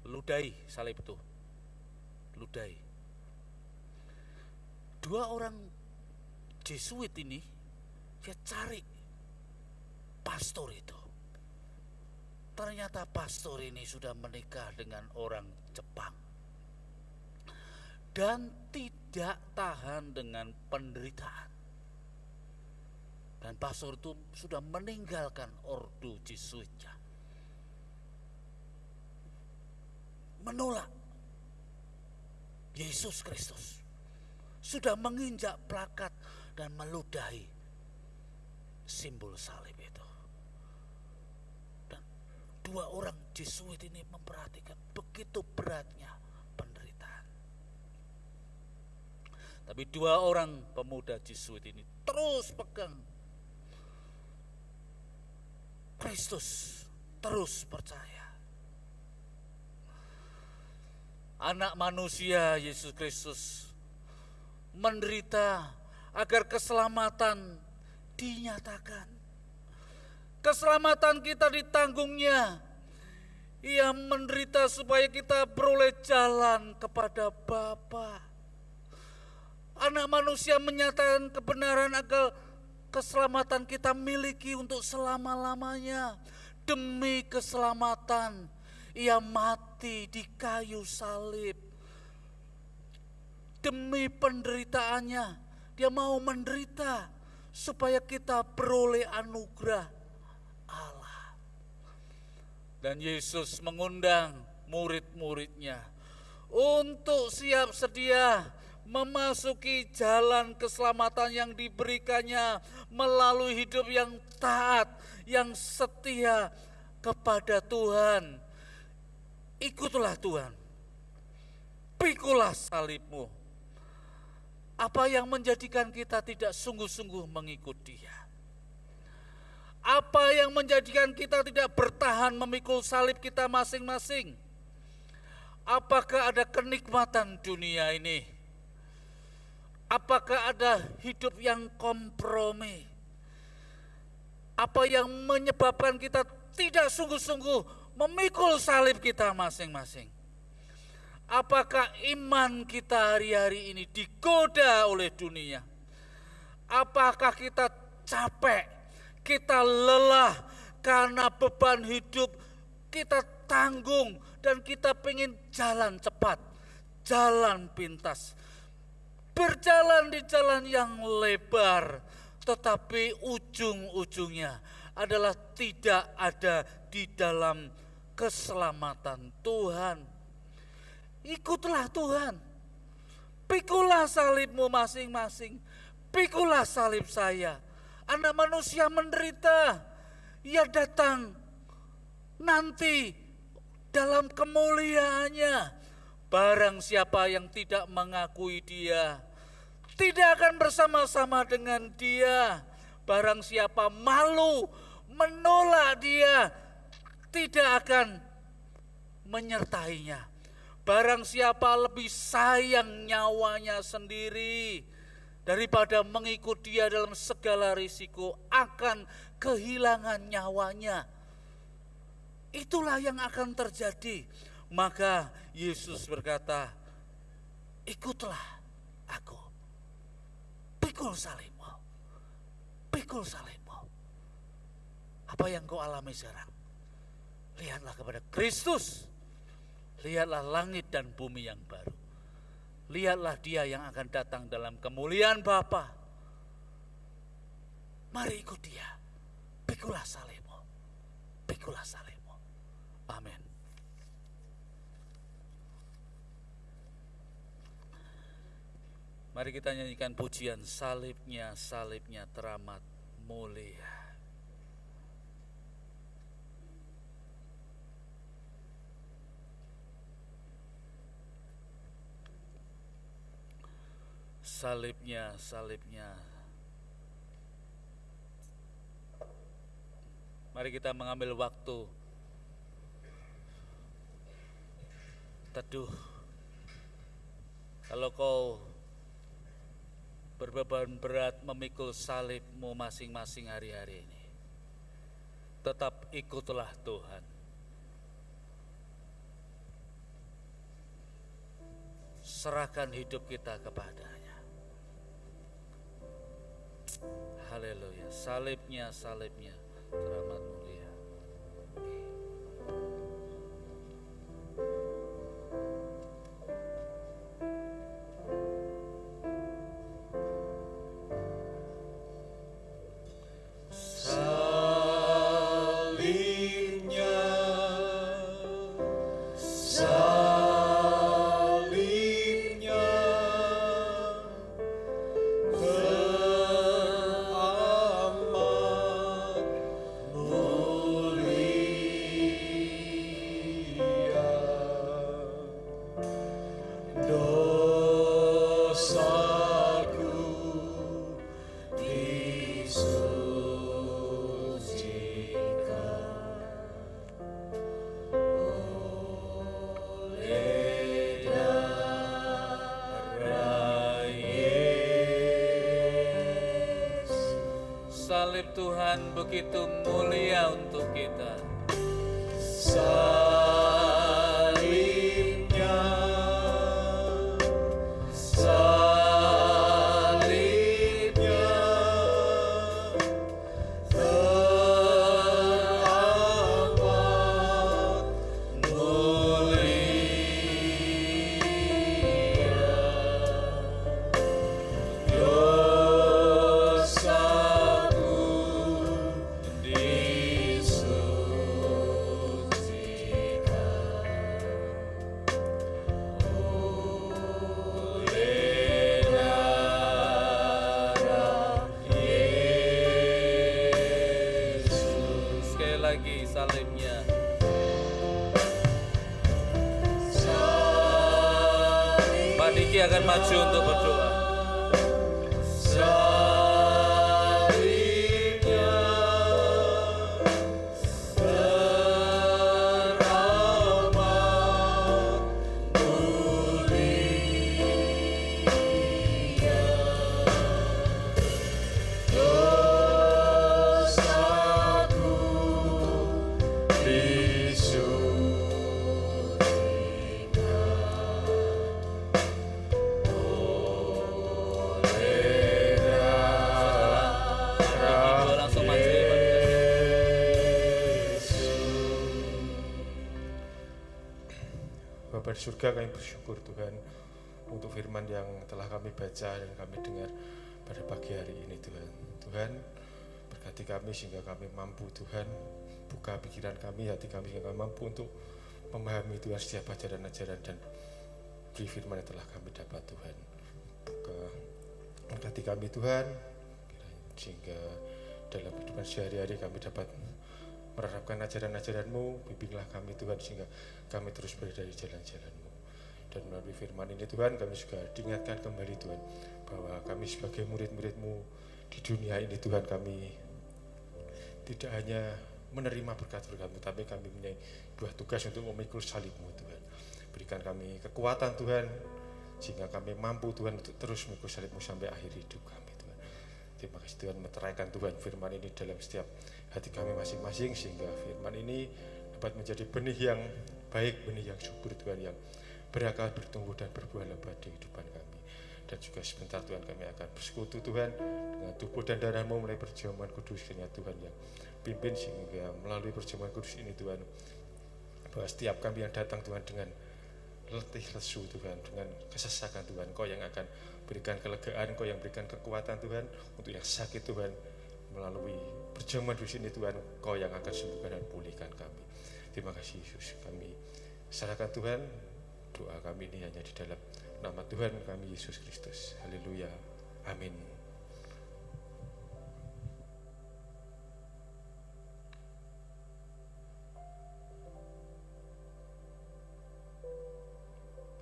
ludahi salib itu, ludahi. 2 orang Jesuit ini, dia cari pastor itu. Ternyata pastor ini sudah menikah dengan orang Jepang dan tidak tahan dengan penderitaan. Dan pastor itu sudah meninggalkan ordo Jesuitnya, menolak Yesus Kristus, sudah menginjak plakat dan meludahi simbol salib itu. Dan 2 orang Jesuit ini memperhatikan begitu beratnya penderitaan. Tapi 2 orang pemuda Jesuit ini terus pegang Kristus, terus percaya. Anak manusia Yesus Kristus menderita agar keselamatan dinyatakan. Keselamatan kita ditanggungnya. Ia menderita supaya kita beroleh jalan kepada Bapa. Anak manusia menyatakan kebenaran agar keselamatan kita miliki untuk selama-lamanya. Demi keselamatan, ia mati di kayu salib. Demi penderitaannya, dia mau menderita supaya kita beroleh anugerah Allah. Dan Yesus mengundang murid-muridnya untuk siap sedia memasuki jalan keselamatan yang diberikannya melalui hidup yang taat, yang setia kepada Tuhan. Ikutlah Tuhan, pikulah salibmu. Apa yang menjadikan kita tidak sungguh-sungguh mengikut Dia? Apa yang menjadikan kita tidak bertahan memikul salib kita masing-masing? Apakah ada kenikmatan dunia ini? Apakah ada hidup yang kompromi? Apa yang menyebabkan kita tidak sungguh-sungguh memikul salib kita masing-masing? Apakah iman kita hari-hari ini digoda oleh dunia? Apakah kita capek? Kita lelah karena beban hidup kita tanggung dan kita pengen jalan cepat, jalan pintas, berjalan di jalan yang lebar, tetapi ujung-ujungnya adalah tidak ada di dalam keselamatan Tuhan. Ikutlah Tuhan, pikulah salibmu masing-masing, pikulah salib saya. Anak manusia menderita, ia datang nanti dalam kemuliaannya. Barang siapa yang tidak mengakui Dia, tidak akan bersama-sama dengan Dia. Barang siapa malu, menolak Dia, tidak akan menyertainya. Barang siapa lebih sayang nyawanya sendiri daripada mengikut Dia dalam segala risiko, akan kehilangan nyawanya. Itulah yang akan terjadi. Maka Yesus berkata, ikutlah aku, pikul salibmu, pikul salibmu. Apa yang kau alami sekarang? Lihatlah kepada Kristus, lihatlah langit dan bumi yang baru. Lihatlah Dia yang akan datang dalam kemuliaan Bapa. Mari ikut Dia. Pikulah salibmu. Pikulah salibmu. Amin. Mari kita nyanyikan pujian salibnya, salibnya teramat mulia. Salibnya, salibnya. Mari kita mengambil waktu teduh. Kalau kau berbeban berat memikul salibmu masing-masing hari-hari ini, tetap ikutlah Tuhan. Serahkan hidup kita kepada-Nya. Haleluya. Salibnya, salibnya teramat mulia. Salib Tuhan begitu mulia untuk kita. dengan maju untuk berdoa. Bapa di surga, kami bersyukur Tuhan untuk firman yang telah kami baca dan kami dengar pada pagi hari ini Tuhan. Tuhan, berkati kami sehingga kami mampu Tuhan, buka pikiran kami, hati kami sehingga kami mampu untuk memahami Tuhan setiap ajaran-ajaran dan beri firman yang telah kami dapat Tuhan. Berkati kami Tuhan, sehingga dalam kehidupan sehari-hari kami dapat menerapkan ajaran-ajaran-Mu. Bimbinglah kami Tuhan sehingga kami terus berada di jalan-jalan-Mu. Dan melalui firman ini Tuhan, kami juga diingatkan kembali Tuhan bahwa kami sebagai murid-murid-Mu di dunia ini Tuhan, kami tidak hanya menerima berkat-berkat-Mu, tapi kami punya buah tugas untuk memikul salib-Mu Tuhan. Berikan kami kekuatan Tuhan sehingga kami mampu Tuhan untuk terus memikul salib-Mu sampai akhir hidup kami Tuhan. Terima kasih Tuhan, meteraikan Tuhan firman ini dalam setiap hati kami masing-masing sehingga firman ini dapat menjadi benih yang baik, benih yang subur Tuhan, yang berakar, bertumbuh dan berbuah lebat di kehidupan kami. Dan juga sebentar Tuhan kami akan bersekutu Tuhan dengan tubuh dan darah-Mu melalui perjamuan kudus, kiranya Tuhan yang pimpin sehingga melalui perjamuan kudus ini Tuhan, bahwa setiap kami yang datang Tuhan dengan letih lesu Tuhan, dengan kesesakan Tuhan, Kau yang akan berikan kelegaan, Kau yang berikan kekuatan Tuhan untuk yang sakit Tuhan, melalui perjamuan kudus ini Tuhan, Kau yang akan sembuhkan dan pulihkan kami. Terima kasih Yesus, kami serahkan Tuhan, doa kami ini hanya di dalam nama Tuhan kami Yesus Kristus. Haleluya, amin.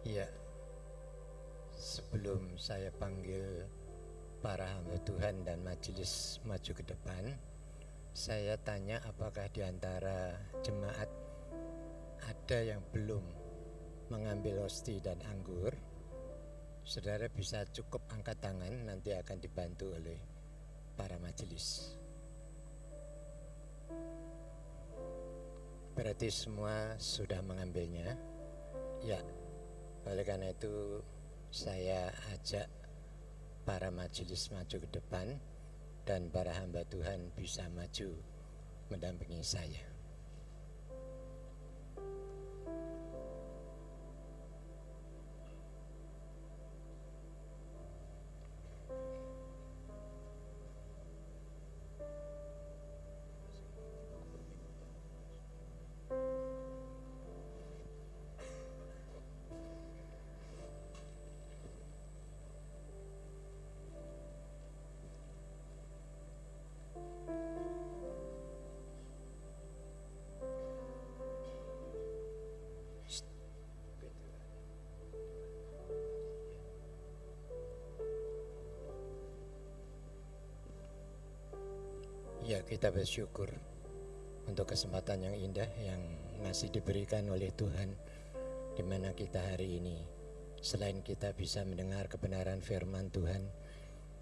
Ya, sebelum saya panggil para hamba Tuhan dan majelis maju ke depan, saya tanya apakah di antara jemaat ada yang belum mengambil hosti dan anggur. Saudara bisa cukup angkat tangan, nanti akan dibantu oleh para majelis. Berarti semua sudah mengambilnya. Ya, oleh karena itu saya ajak para majelis maju ke depan dan para hamba Tuhan bisa maju mendampingi saya. Ya, kita bersyukur untuk kesempatan yang indah yang masih diberikan oleh Tuhan, di mana kita hari ini, selain kita bisa mendengar kebenaran firman Tuhan,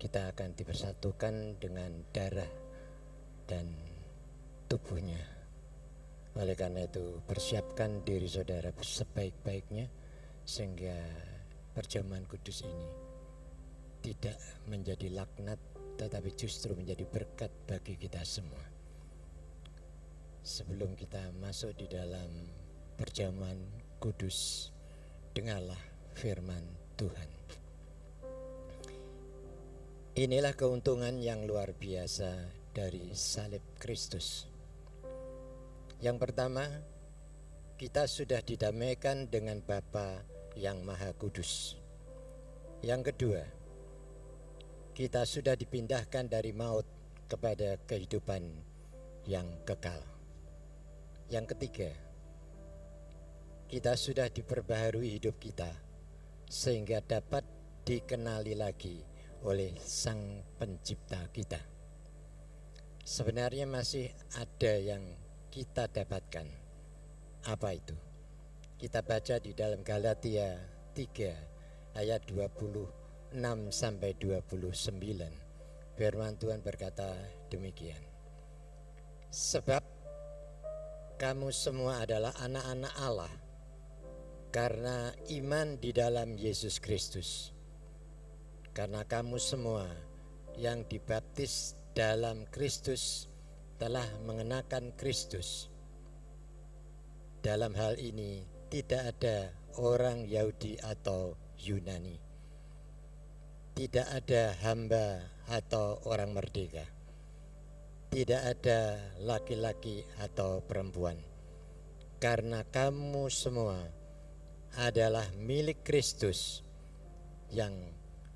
kita akan dipersatukan dengan darah dan tubuhnya. Oleh karena itu, persiapkan diri saudara sebaik-baiknya sehingga perjamuan kudus ini tidak menjadi laknat, tetapi justru menjadi berkat bagi kita semua. Sebelum kita masuk di dalam perjamuan kudus, dengarlah firman Tuhan. Inilah keuntungan yang luar biasa dari salib Kristus. Yang pertama, kita sudah didamaikan dengan Bapa yang Maha Kudus. Yang kedua, kita sudah dipindahkan dari maut kepada kehidupan yang kekal. Yang ketiga, kita sudah diperbaharui hidup kita sehingga dapat dikenali lagi oleh Sang Pencipta kita. Sebenarnya masih ada yang kita dapatkan. Apa itu? Kita baca di dalam Galatia 3 ayat 26 sampai 29. Firman Tuhan berkata demikian. Sebab kamu semua adalah anak-anak Allah karena iman di dalam Yesus Kristus. Karena kamu semua yang dibaptis dalam Kristus telah mengenakan Kristus. Dalam hal ini tidak ada orang Yahudi atau Yunani, tidak ada hamba atau orang merdeka, tidak ada laki-laki atau perempuan, karena kamu semua adalah milik Kristus, yang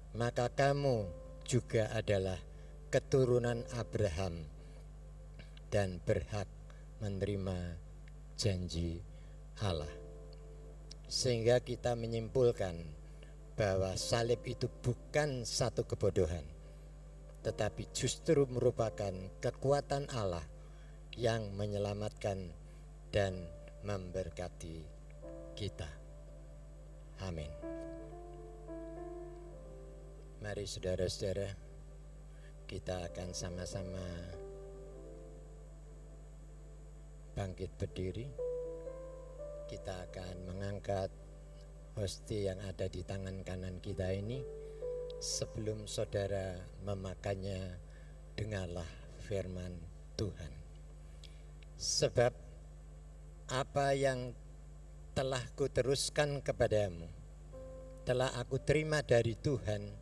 maka kamu juga adalah keturunan Abraham dan berhak menerima janji Allah. Sehingga kita menyimpulkan bahwa salib itu bukan satu kebodohan, tetapi justru merupakan kekuatan Allah yang menyelamatkan dan memberkati kita. Amin. Mari saudara-saudara, kita akan sama-sama bangkit berdiri. Kita akan mengangkat hosti yang ada di tangan kanan kita ini. Sebelum saudara memakannya, dengarlah firman Tuhan. Sebab apa yang telah kuteruskan kepadamu telah aku terima dari Tuhan,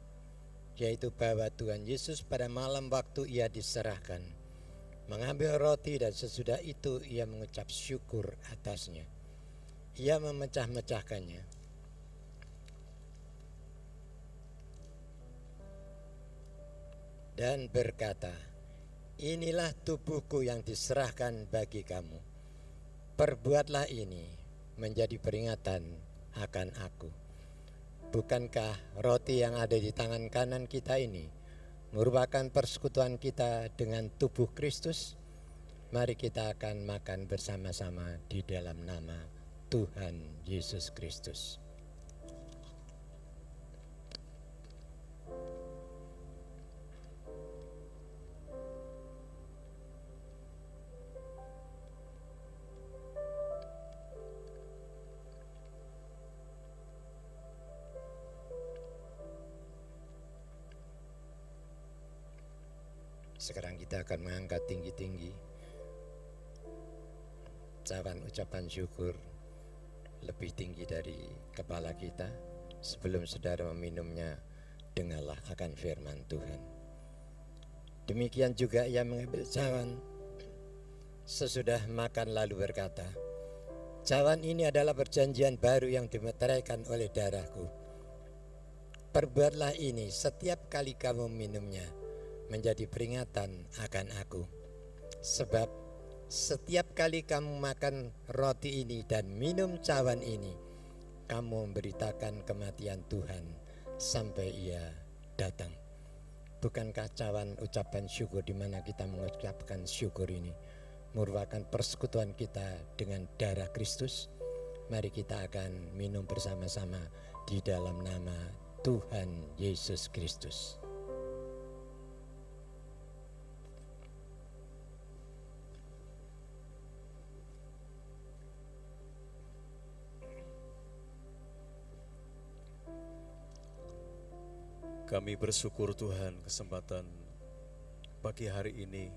yaitu bahwa Tuhan Yesus pada malam waktu ia diserahkan mengambil roti, dan sesudah itu ia mengucap syukur atasnya. Ia memecah-mecahkannya dan berkata, inilah tubuhku yang diserahkan bagi kamu. Perbuatlah ini menjadi peringatan akan aku. Bukankah roti yang ada di tangan kanan kita ini merupakan persekutuan kita dengan tubuh Kristus? Mari kita akan makan bersama-sama di dalam nama Tuhan Yesus Kristus. Sekarang kita akan mengangkat tinggi-tinggi cawan ucapan syukur lebih tinggi dari kepala kita. Sebelum saudara meminumnya, dengarlah akan firman Tuhan. Demikian juga ia mengambil cawan sesudah makan lalu berkata, cawan ini adalah perjanjian baru yang dimeteraikan oleh darahku. Perbuatlah ini setiap kali kamu minumnya menjadi peringatan akan aku. Sebab setiap kali kamu makan roti ini dan minum cawan ini, kamu memberitakan kematian Tuhan sampai ia datang. Bukankah cawan ucapan syukur di mana kita mengucapkan syukur ini merupakan persekutuan kita dengan darah Kristus? Mari kita akan minum bersama-sama di dalam nama Tuhan Yesus Kristus. Kami bersyukur Tuhan, kesempatan pagi hari ini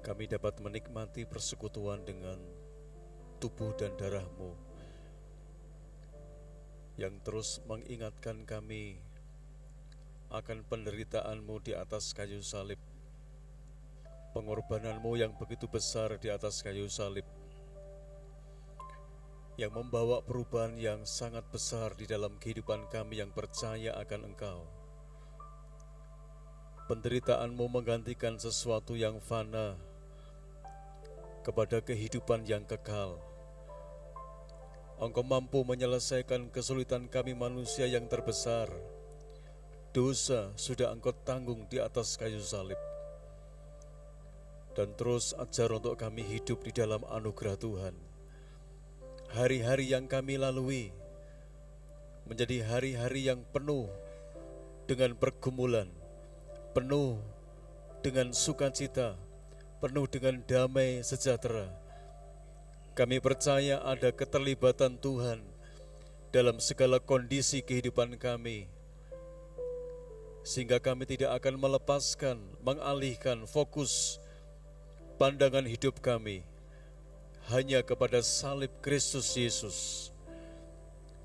kami dapat menikmati persekutuan dengan tubuh dan darah-Mu yang terus mengingatkan kami akan penderitaan-Mu di atas kayu salib, pengorbanan-Mu yang begitu besar di atas kayu salib, yang membawa perubahan yang sangat besar di dalam kehidupan kami yang percaya akan Engkau. Penderitaan-Mu menggantikan sesuatu yang fana kepada kehidupan yang kekal. Engkau mampu menyelesaikan kesulitan kami manusia yang terbesar. Dosa sudah Engkau tanggung di atas kayu salib. Dan terus ajar untuk kami hidup di dalam anugerah Tuhan. Hari-hari yang kami lalui menjadi hari-hari yang penuh dengan pergumulan, penuh dengan sukacita, penuh dengan damai sejahtera. Kami percaya ada keterlibatan Tuhan dalam segala kondisi kehidupan kami, sehingga kami tidak akan melepaskan, mengalihkan fokus pandangan hidup kami hanya kepada salib Kristus Yesus.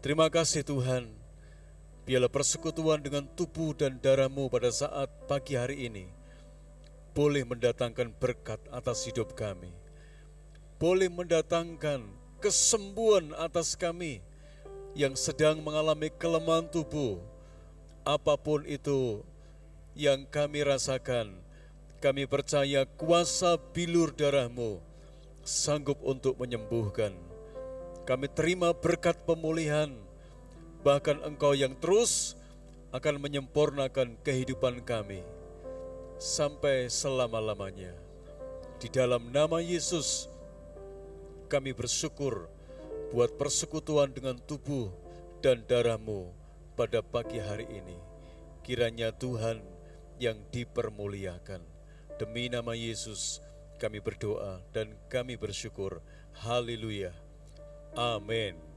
Terima kasih Tuhan, biarlah persekutuan dengan tubuh dan darah-Mu pada saat pagi hari ini boleh mendatangkan berkat atas hidup kami, boleh mendatangkan kesembuhan atas kami yang sedang mengalami kelemahan tubuh. Apapun itu yang kami rasakan, kami percaya kuasa bilur darah-Mu sanggup untuk menyembuhkan. Kami terima berkat pemulihan, bahkan Engkau yang terus akan menyempurnakan kehidupan kami sampai selama-lamanya. Di dalam nama Yesus, kami bersyukur buat persekutuan dengan tubuh dan darah-Mu pada pagi hari ini. Kiranya Tuhan yang dipermuliakan. Demi nama Yesus kami berdoa dan kami bersyukur. Haleluya. Amin.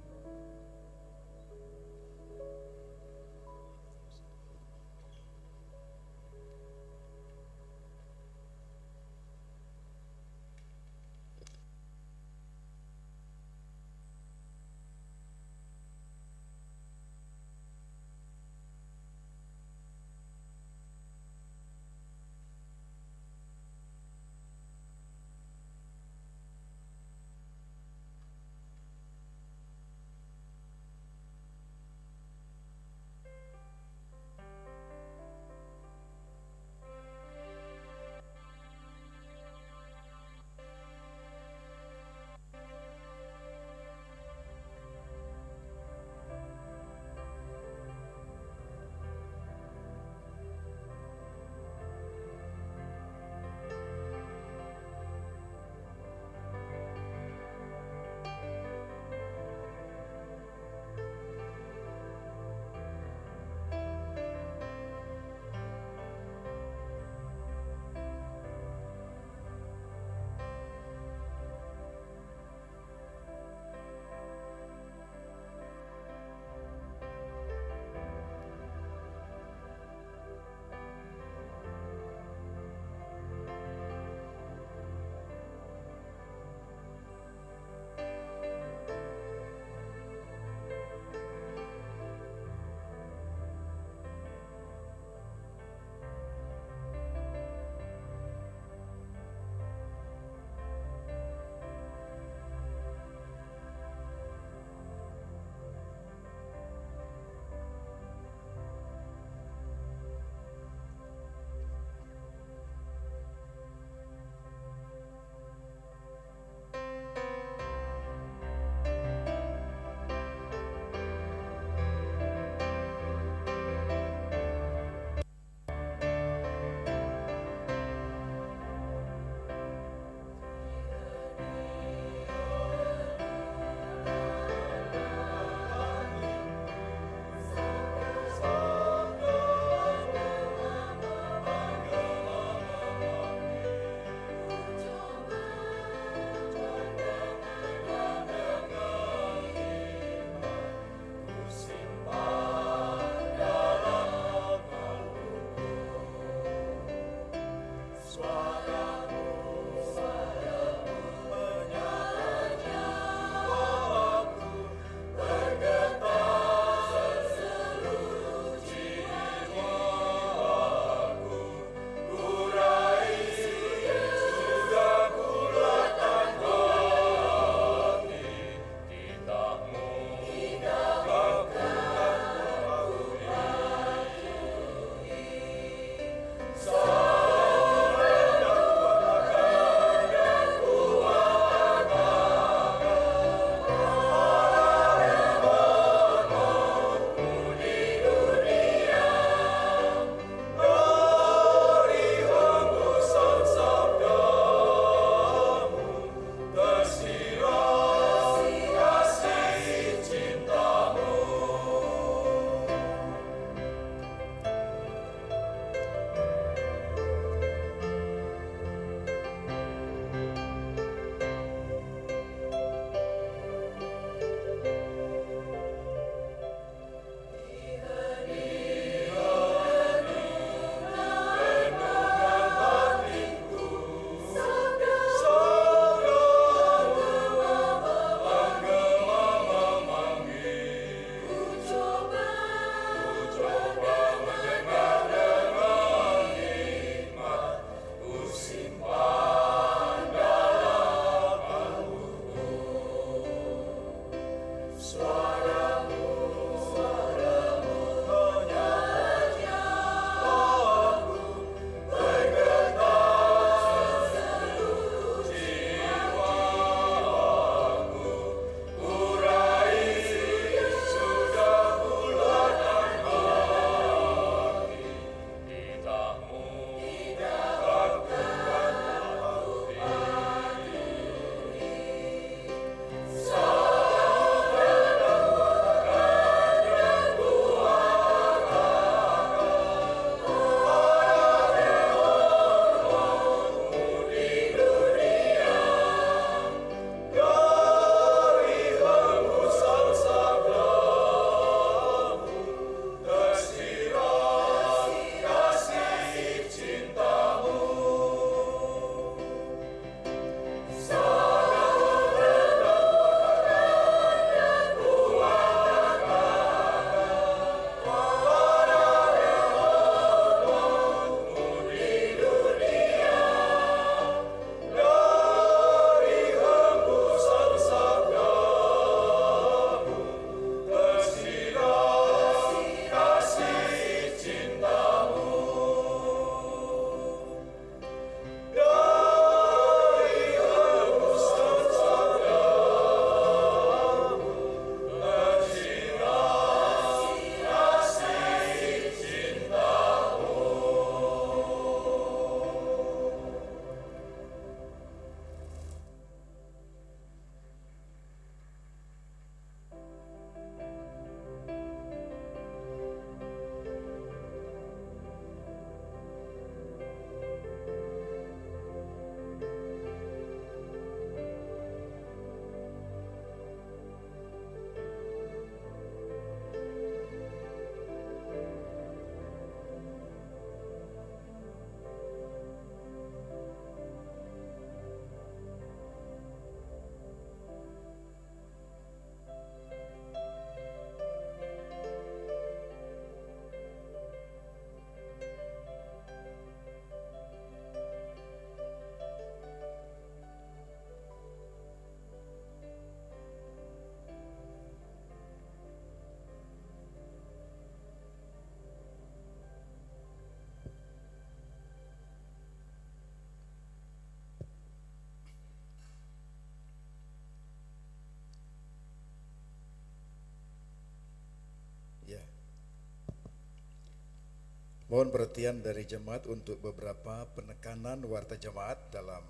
Mohon perhatian dari jemaat untuk beberapa penekanan warta jemaat dalam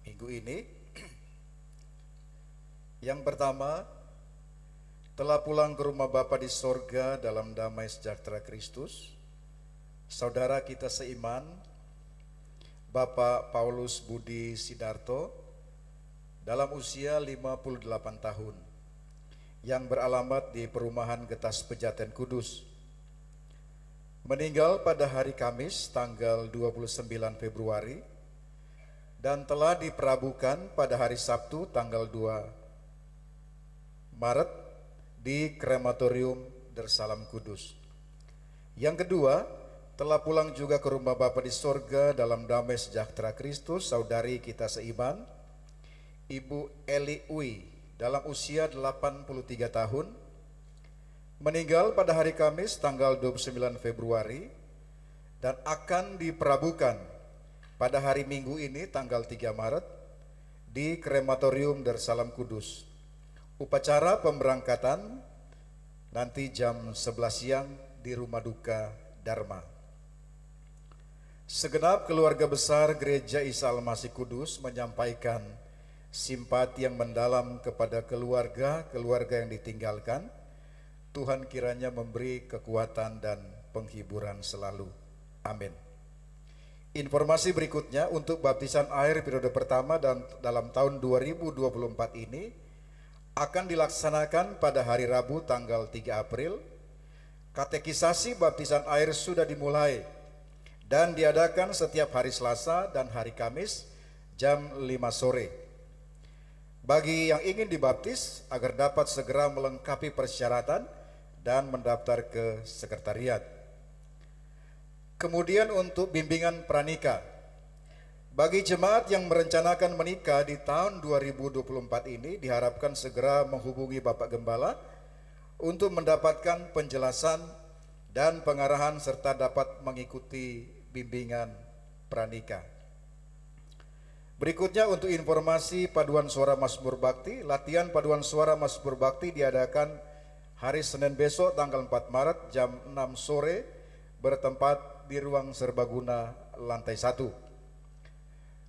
minggu ini. Yang pertama, telah pulang ke rumah Bapa di sorga dalam damai sejahtera Kristus, saudara kita seiman, Bapak Paulus Budi Sidarto, dalam usia 58 tahun, yang beralamat di perumahan Getas Pejaten Kudus, meninggal pada hari Kamis tanggal 29 Februari dan telah diperabukan pada hari Sabtu tanggal 2 Maret di Krematorium Darussalam Kudus. Yang kedua, telah pulang juga ke rumah Bapa di sorga dalam damai sejahtera Kristus, saudari kita seiman, Ibu Eli Uy, dalam usia 83 tahun, meninggal pada hari Kamis tanggal 29 Februari dan akan diperabukan pada hari Minggu ini tanggal 3 Maret di Krematorium Darussalam Kudus. Upacara pemberangkatan nanti jam 11 siang di Rumah Duka Dharma. Segenap keluarga besar Gereja Isa Al-Masih Kudus menyampaikan simpati yang mendalam kepada keluarga yang ditinggalkan. Tuhan kiranya memberi kekuatan dan penghiburan selalu. Amin. Informasi berikutnya untuk baptisan air periode pertama dan dalam tahun 2024 ini akan dilaksanakan pada hari Rabu tanggal 3 April. Katekisasi baptisan air sudah dimulai dan diadakan setiap hari Selasa dan hari Kamis jam 5 sore. Bagi yang ingin dibaptis agar dapat segera melengkapi persyaratan dan mendaftar ke sekretariat. Kemudian untuk bimbingan pranikah, bagi jemaat yang merencanakan menikah di tahun 2024 ini diharapkan segera menghubungi Bapak Gembala untuk mendapatkan penjelasan dan pengarahan serta dapat mengikuti bimbingan pranikah. Berikutnya untuk informasi paduan suara Mazmur Bakti, latihan paduan suara Mazmur Bakti diadakan hari Senin besok tanggal 4 Maret jam 6 sore bertempat di ruang serbaguna lantai 1.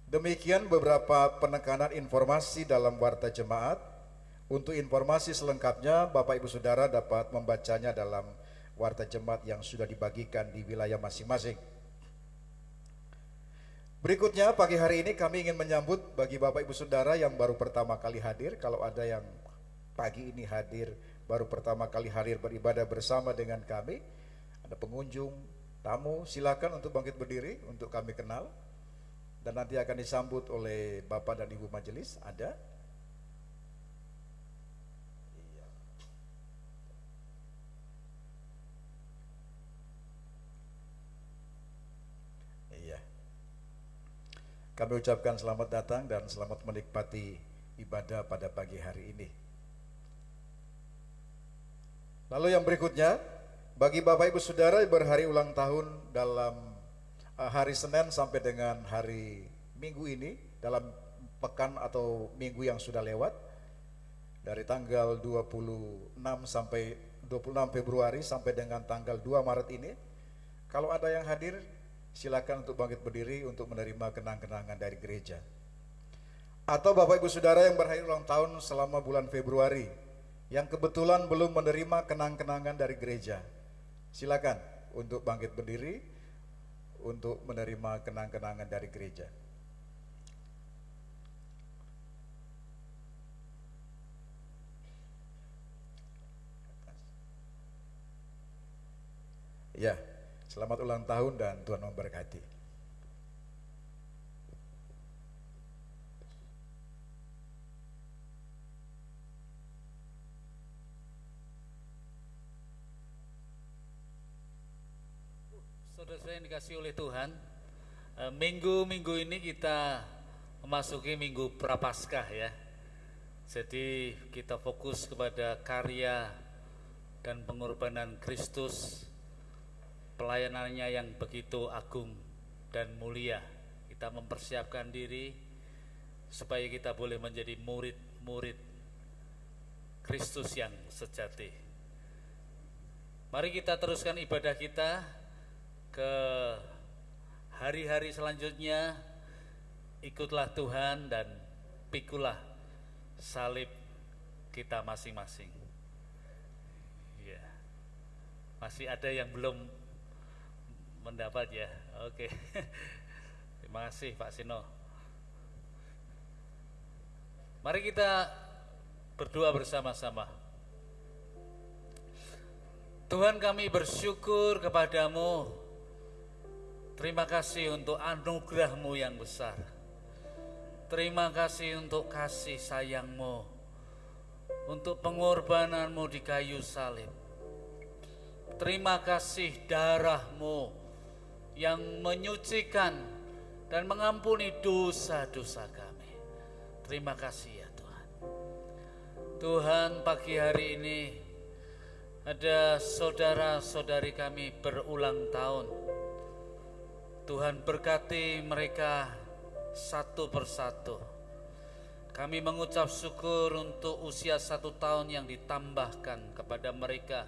Demikian beberapa penekanan informasi dalam warta jemaat. Untuk informasi selengkapnya Bapak Ibu Saudara dapat membacanya dalam warta jemaat yang sudah dibagikan di wilayah masing-masing. Berikutnya pagi hari ini kami ingin menyambut bagi Bapak Ibu Saudara yang baru pertama kali hadir. Kalau ada yang pagi ini hadir, baru pertama kali hadir beribadah bersama dengan kami, ada pengunjung, tamu, silakan untuk bangkit berdiri untuk kami kenal. Dan nanti akan disambut oleh Bapak dan Ibu Majelis. Ada? Iya. Kami ucapkan selamat datang dan selamat menikmati ibadah pada pagi hari ini. Lalu yang berikutnya, bagi Bapak Ibu Saudara yang berhari ulang tahun dalam hari Senin sampai dengan hari Minggu ini, dalam pekan atau minggu yang sudah lewat, dari tanggal 26 sampai 26 Februari sampai dengan tanggal 2 Maret ini, kalau ada yang hadir silakan untuk bangkit berdiri untuk menerima kenang-kenangan dari gereja. Atau Bapak Ibu Saudara yang berhari ulang tahun selama bulan Februari yang kebetulan belum menerima kenang-kenangan dari gereja, silakan untuk bangkit berdiri untuk menerima kenang-kenangan dari gereja. Ya, selamat ulang tahun dan Tuhan memberkati. Saudara yang dikasih oleh Tuhan, minggu-minggu ini kita memasuki minggu Prapaskah ya. Jadi kita fokus kepada karya dan pengorbanan Kristus, pelayanannya yang begitu agung dan mulia. Kita mempersiapkan diri supaya kita boleh menjadi murid-murid Kristus yang sejati. Mari kita teruskan ibadah kita ke hari-hari selanjutnya, ikutlah Tuhan dan pikulah salib kita masing-masing. Ya, masih ada yang belum mendapat ya. Oke. Terima kasih Pak Sino. Mari kita berdoa bersama-sama. Tuhan, kami bersyukur kepadamu. Terima kasih untuk anugerah-Mu yang besar. Terima kasih untuk kasih sayang-Mu, untuk pengorbanan-Mu di kayu salib. Terima kasih darah-Mu yang menyucikan dan mengampuni dosa-dosa kami. Terima kasih ya Tuhan. Tuhan, pagi hari ini ada saudara-saudari kami berulang tahun. Tuhan, berkati mereka satu persatu. Kami mengucap syukur untuk usia 1 tahun yang ditambahkan kepada mereka.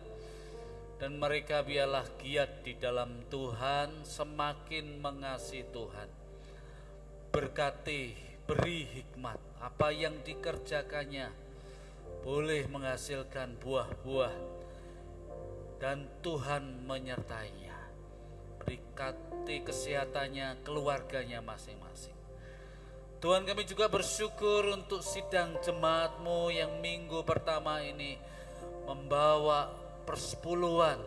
Dan mereka biarlah giat di dalam Tuhan, semakin mengasihi Tuhan. Berkati, beri hikmat, apa yang dikerjakannya boleh menghasilkan buah-buah dan Tuhan menyertainya. Berkati kesehatannya, keluarganya masing-masing. Tuhan, kami juga bersyukur untuk sidang jemaat-Mu yang minggu pertama ini membawa persepuluhan.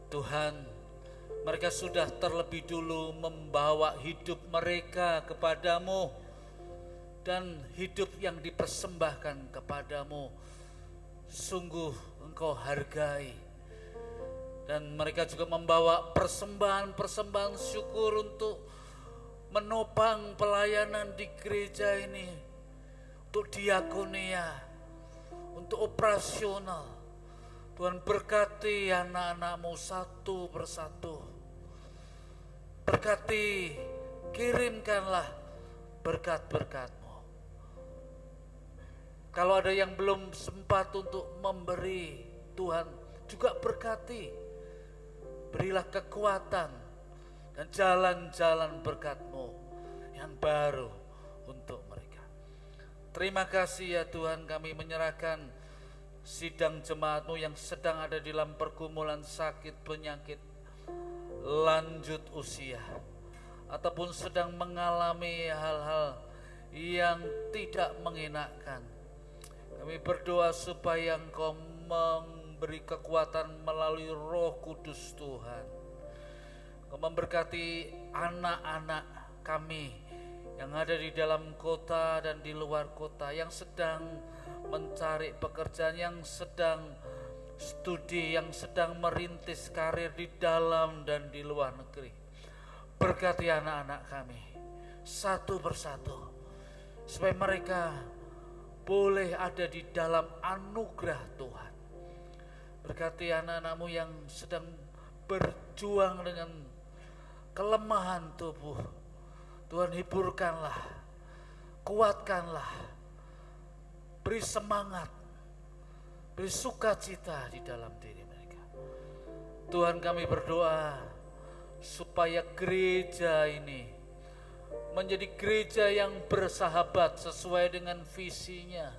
Tuhan, mereka sudah terlebih dulu membawa hidup mereka kepadamu, dan hidup yang dipersembahkan kepadamu sungguh Engkau hargai. Dan mereka juga membawa persembahan-persembahan syukur untuk menopang pelayanan di gereja ini, untuk diakonia, untuk operasional. Tuhan, berkati anak-anak-Mu satu persatu. Berkati, kirimkanlah berkat-berkat-Mu. Kalau ada yang belum sempat untuk memberi, Tuhan juga berkati. Berilah kekuatan dan jalan-jalan berkat-Mu yang baru untuk mereka. Terima kasih ya Tuhan, kami menyerahkan sidang jemaat-Mu yang sedang ada di dalam pergumulan sakit, penyakit, lanjut usia, ataupun sedang mengalami hal-hal yang tidak mengenakan. Kami berdoa supaya Engkau memberi kekuatan melalui Roh Kudus Tuhan. Engkau memberkati anak-anak kami yang ada di dalam kota dan di luar kota, yang sedang mencari pekerjaan, yang sedang studi, yang sedang merintis karir di dalam dan di luar negeri. Berkati anak-anak kami satu persatu, supaya mereka boleh ada di dalam anugerah Tuhan. Berkati anak-anak-Mu yang sedang berjuang dengan kelemahan tubuh. Tuhan, hiburkanlah, kuatkanlah, beri semangat, beri sukacita di dalam diri mereka. Tuhan, kami berdoa supaya gereja ini menjadi gereja yang bersahabat sesuai dengan visinya,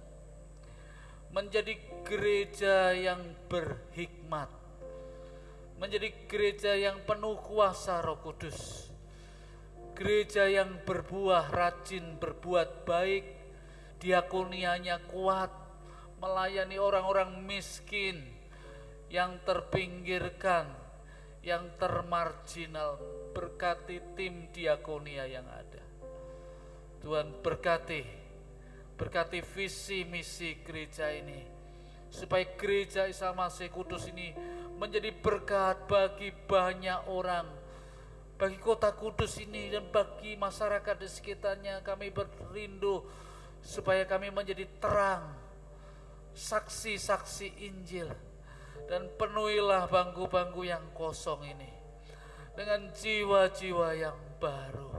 menjadi gereja yang berhikmat, menjadi gereja yang penuh kuasa Roh Kudus, gereja yang berbuah rajin, berbuat baik, diakonianya kuat, melayani orang-orang miskin yang terpinggirkan, yang termarginal. Berkati tim diakonia yang ada. Tuhan, berkati visi misi gereja ini, supaya gereja Isa Masih Kudus ini menjadi berkat bagi banyak orang, bagi kota Kudus ini dan bagi masyarakat di sekitarnya. Kami berindu supaya kami menjadi terang, saksi-saksi Injil, dan penuhilah bangku-bangku yang kosong ini dengan jiwa-jiwa yang baru.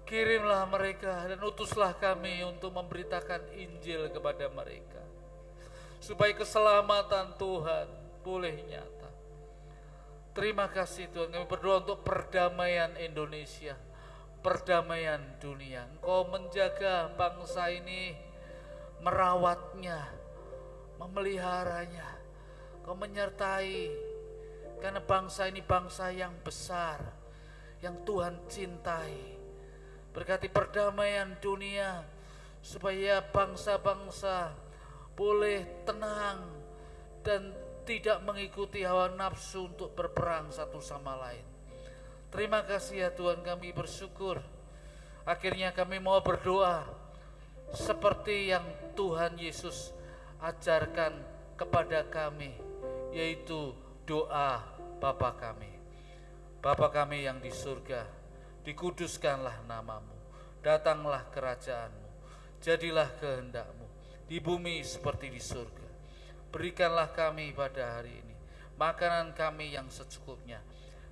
Kirimlah mereka dan utuslah kami untuk memberitakan Injil kepada mereka, supaya keselamatan Tuhan boleh nyata. Terima kasih Tuhan, kami berdoa untuk perdamaian Indonesia, perdamaian dunia. Engkau menjaga bangsa ini, merawatnya, memeliharanya. Engkau menyertai, karena bangsa ini bangsa yang besar, yang Tuhan cintai. Berkati perdamaian dunia, supaya bangsa-bangsa boleh tenang dan tidak mengikuti hawa nafsu untuk berperang satu sama lain. Terima kasih ya Tuhan, kami bersyukur. Akhirnya kami mau berdoa seperti yang Tuhan Yesus ajarkan kepada kami, yaitu doa Bapa kami. Bapa kami yang di surga, dikuduskanlah namamu, datanglah kerajaanmu, jadilah kehendak-mu di bumi seperti di surga. Berikanlah kami pada hari ini makanan kami yang secukupnya,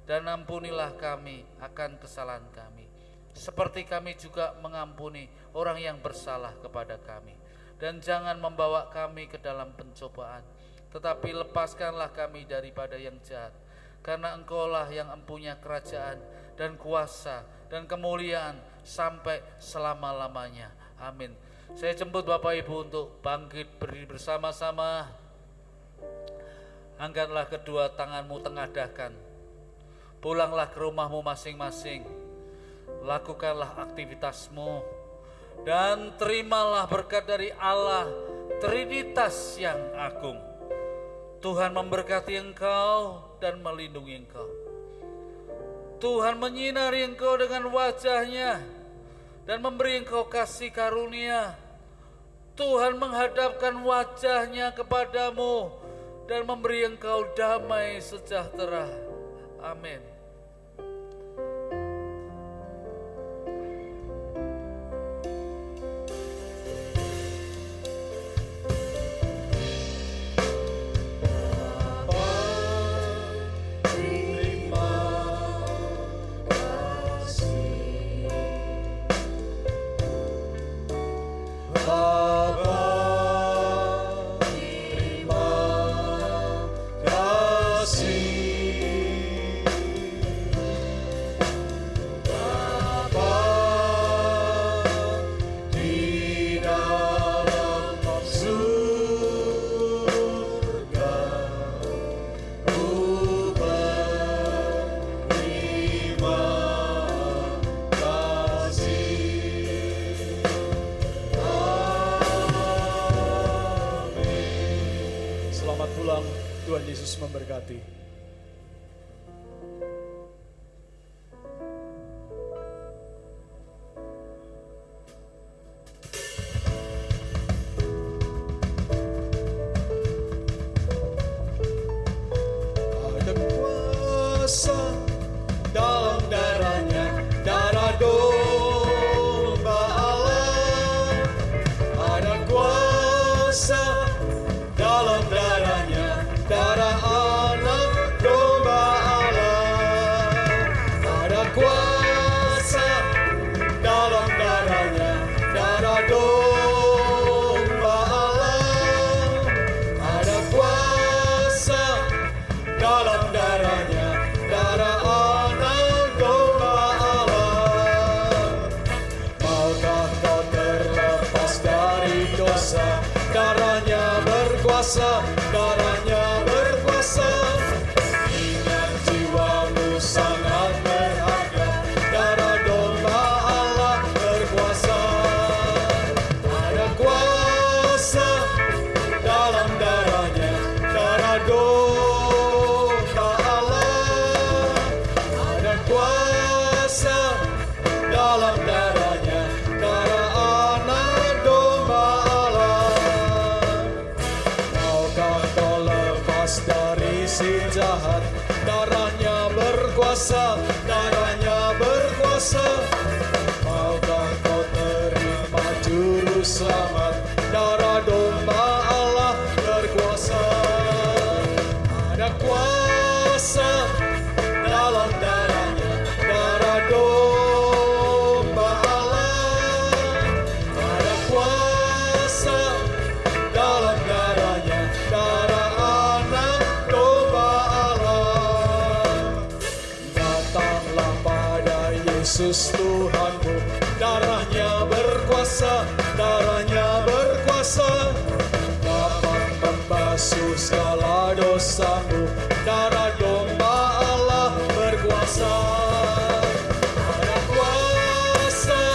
dan ampunilah kami akan kesalahan kami, seperti kami juga mengampuni orang yang bersalah kepada kami. Dan jangan membawa kami ke dalam pencobaan, tetapi lepaskanlah kami daripada yang jahat. Karena Engkaulah yang mempunyai kerajaan dan kuasa dan kemuliaan sampai selama-lamanya. Amin. Saya jemput Bapak Ibu untuk bangkit berdiri bersama-sama. Angkatlah kedua tanganmu tengadahkan. Pulanglah ke rumahmu masing-masing. Lakukanlah aktivitasmu. Dan terimalah berkat dari Allah Trinitas yang agung. Tuhan memberkati engkau dan melindungi engkau. Tuhan menyinari engkau dengan wajah-Nya dan memberi engkau kasih karunia. Tuhan menghadapkan wajah-Nya kepadamu dan memberi engkau damai sejahtera. Amin. Tuhan Yesus memberkati. Ada kuasa dalam darahnya, darah domba Allah. Ada kuasa dalam darahnya, darah anak domba Allah. Ada kuasa dalam darahnya, darah domba Allah. Ada kuasa dalam darahnya, darah anak domba Allah. Maukah kau terlepas dari dosa? Darahnya berkuasa, darahnya berkuasa. Ingat jiwamu sangat berharga, darah domba Allah berkuasa. Ada kuasa dalam darahnya, darah domba Allah. Ada kuasa dalam darahnya, darah anak domba Allah. Maukah kau lepas dari si jahat? Darahnya berkuasa, darahnya berkuasa. Maukah kau terima juru selamat? Darah domba Allah berkuasa. Ada kuasa dalam darahnya, darah domba Allah. Ada kuasa dalam darahnya, darah anak domba Allah. Yesus Tuhanmu, darahnya berkuasa, darahnya berkuasa, dapat membasuh segala dosamu. Darah domba Allah berkuasa, ada kuasa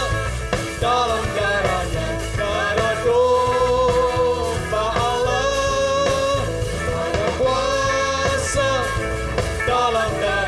dalam darahnya, darah domba Allah, ada kuasa dalam darahnya.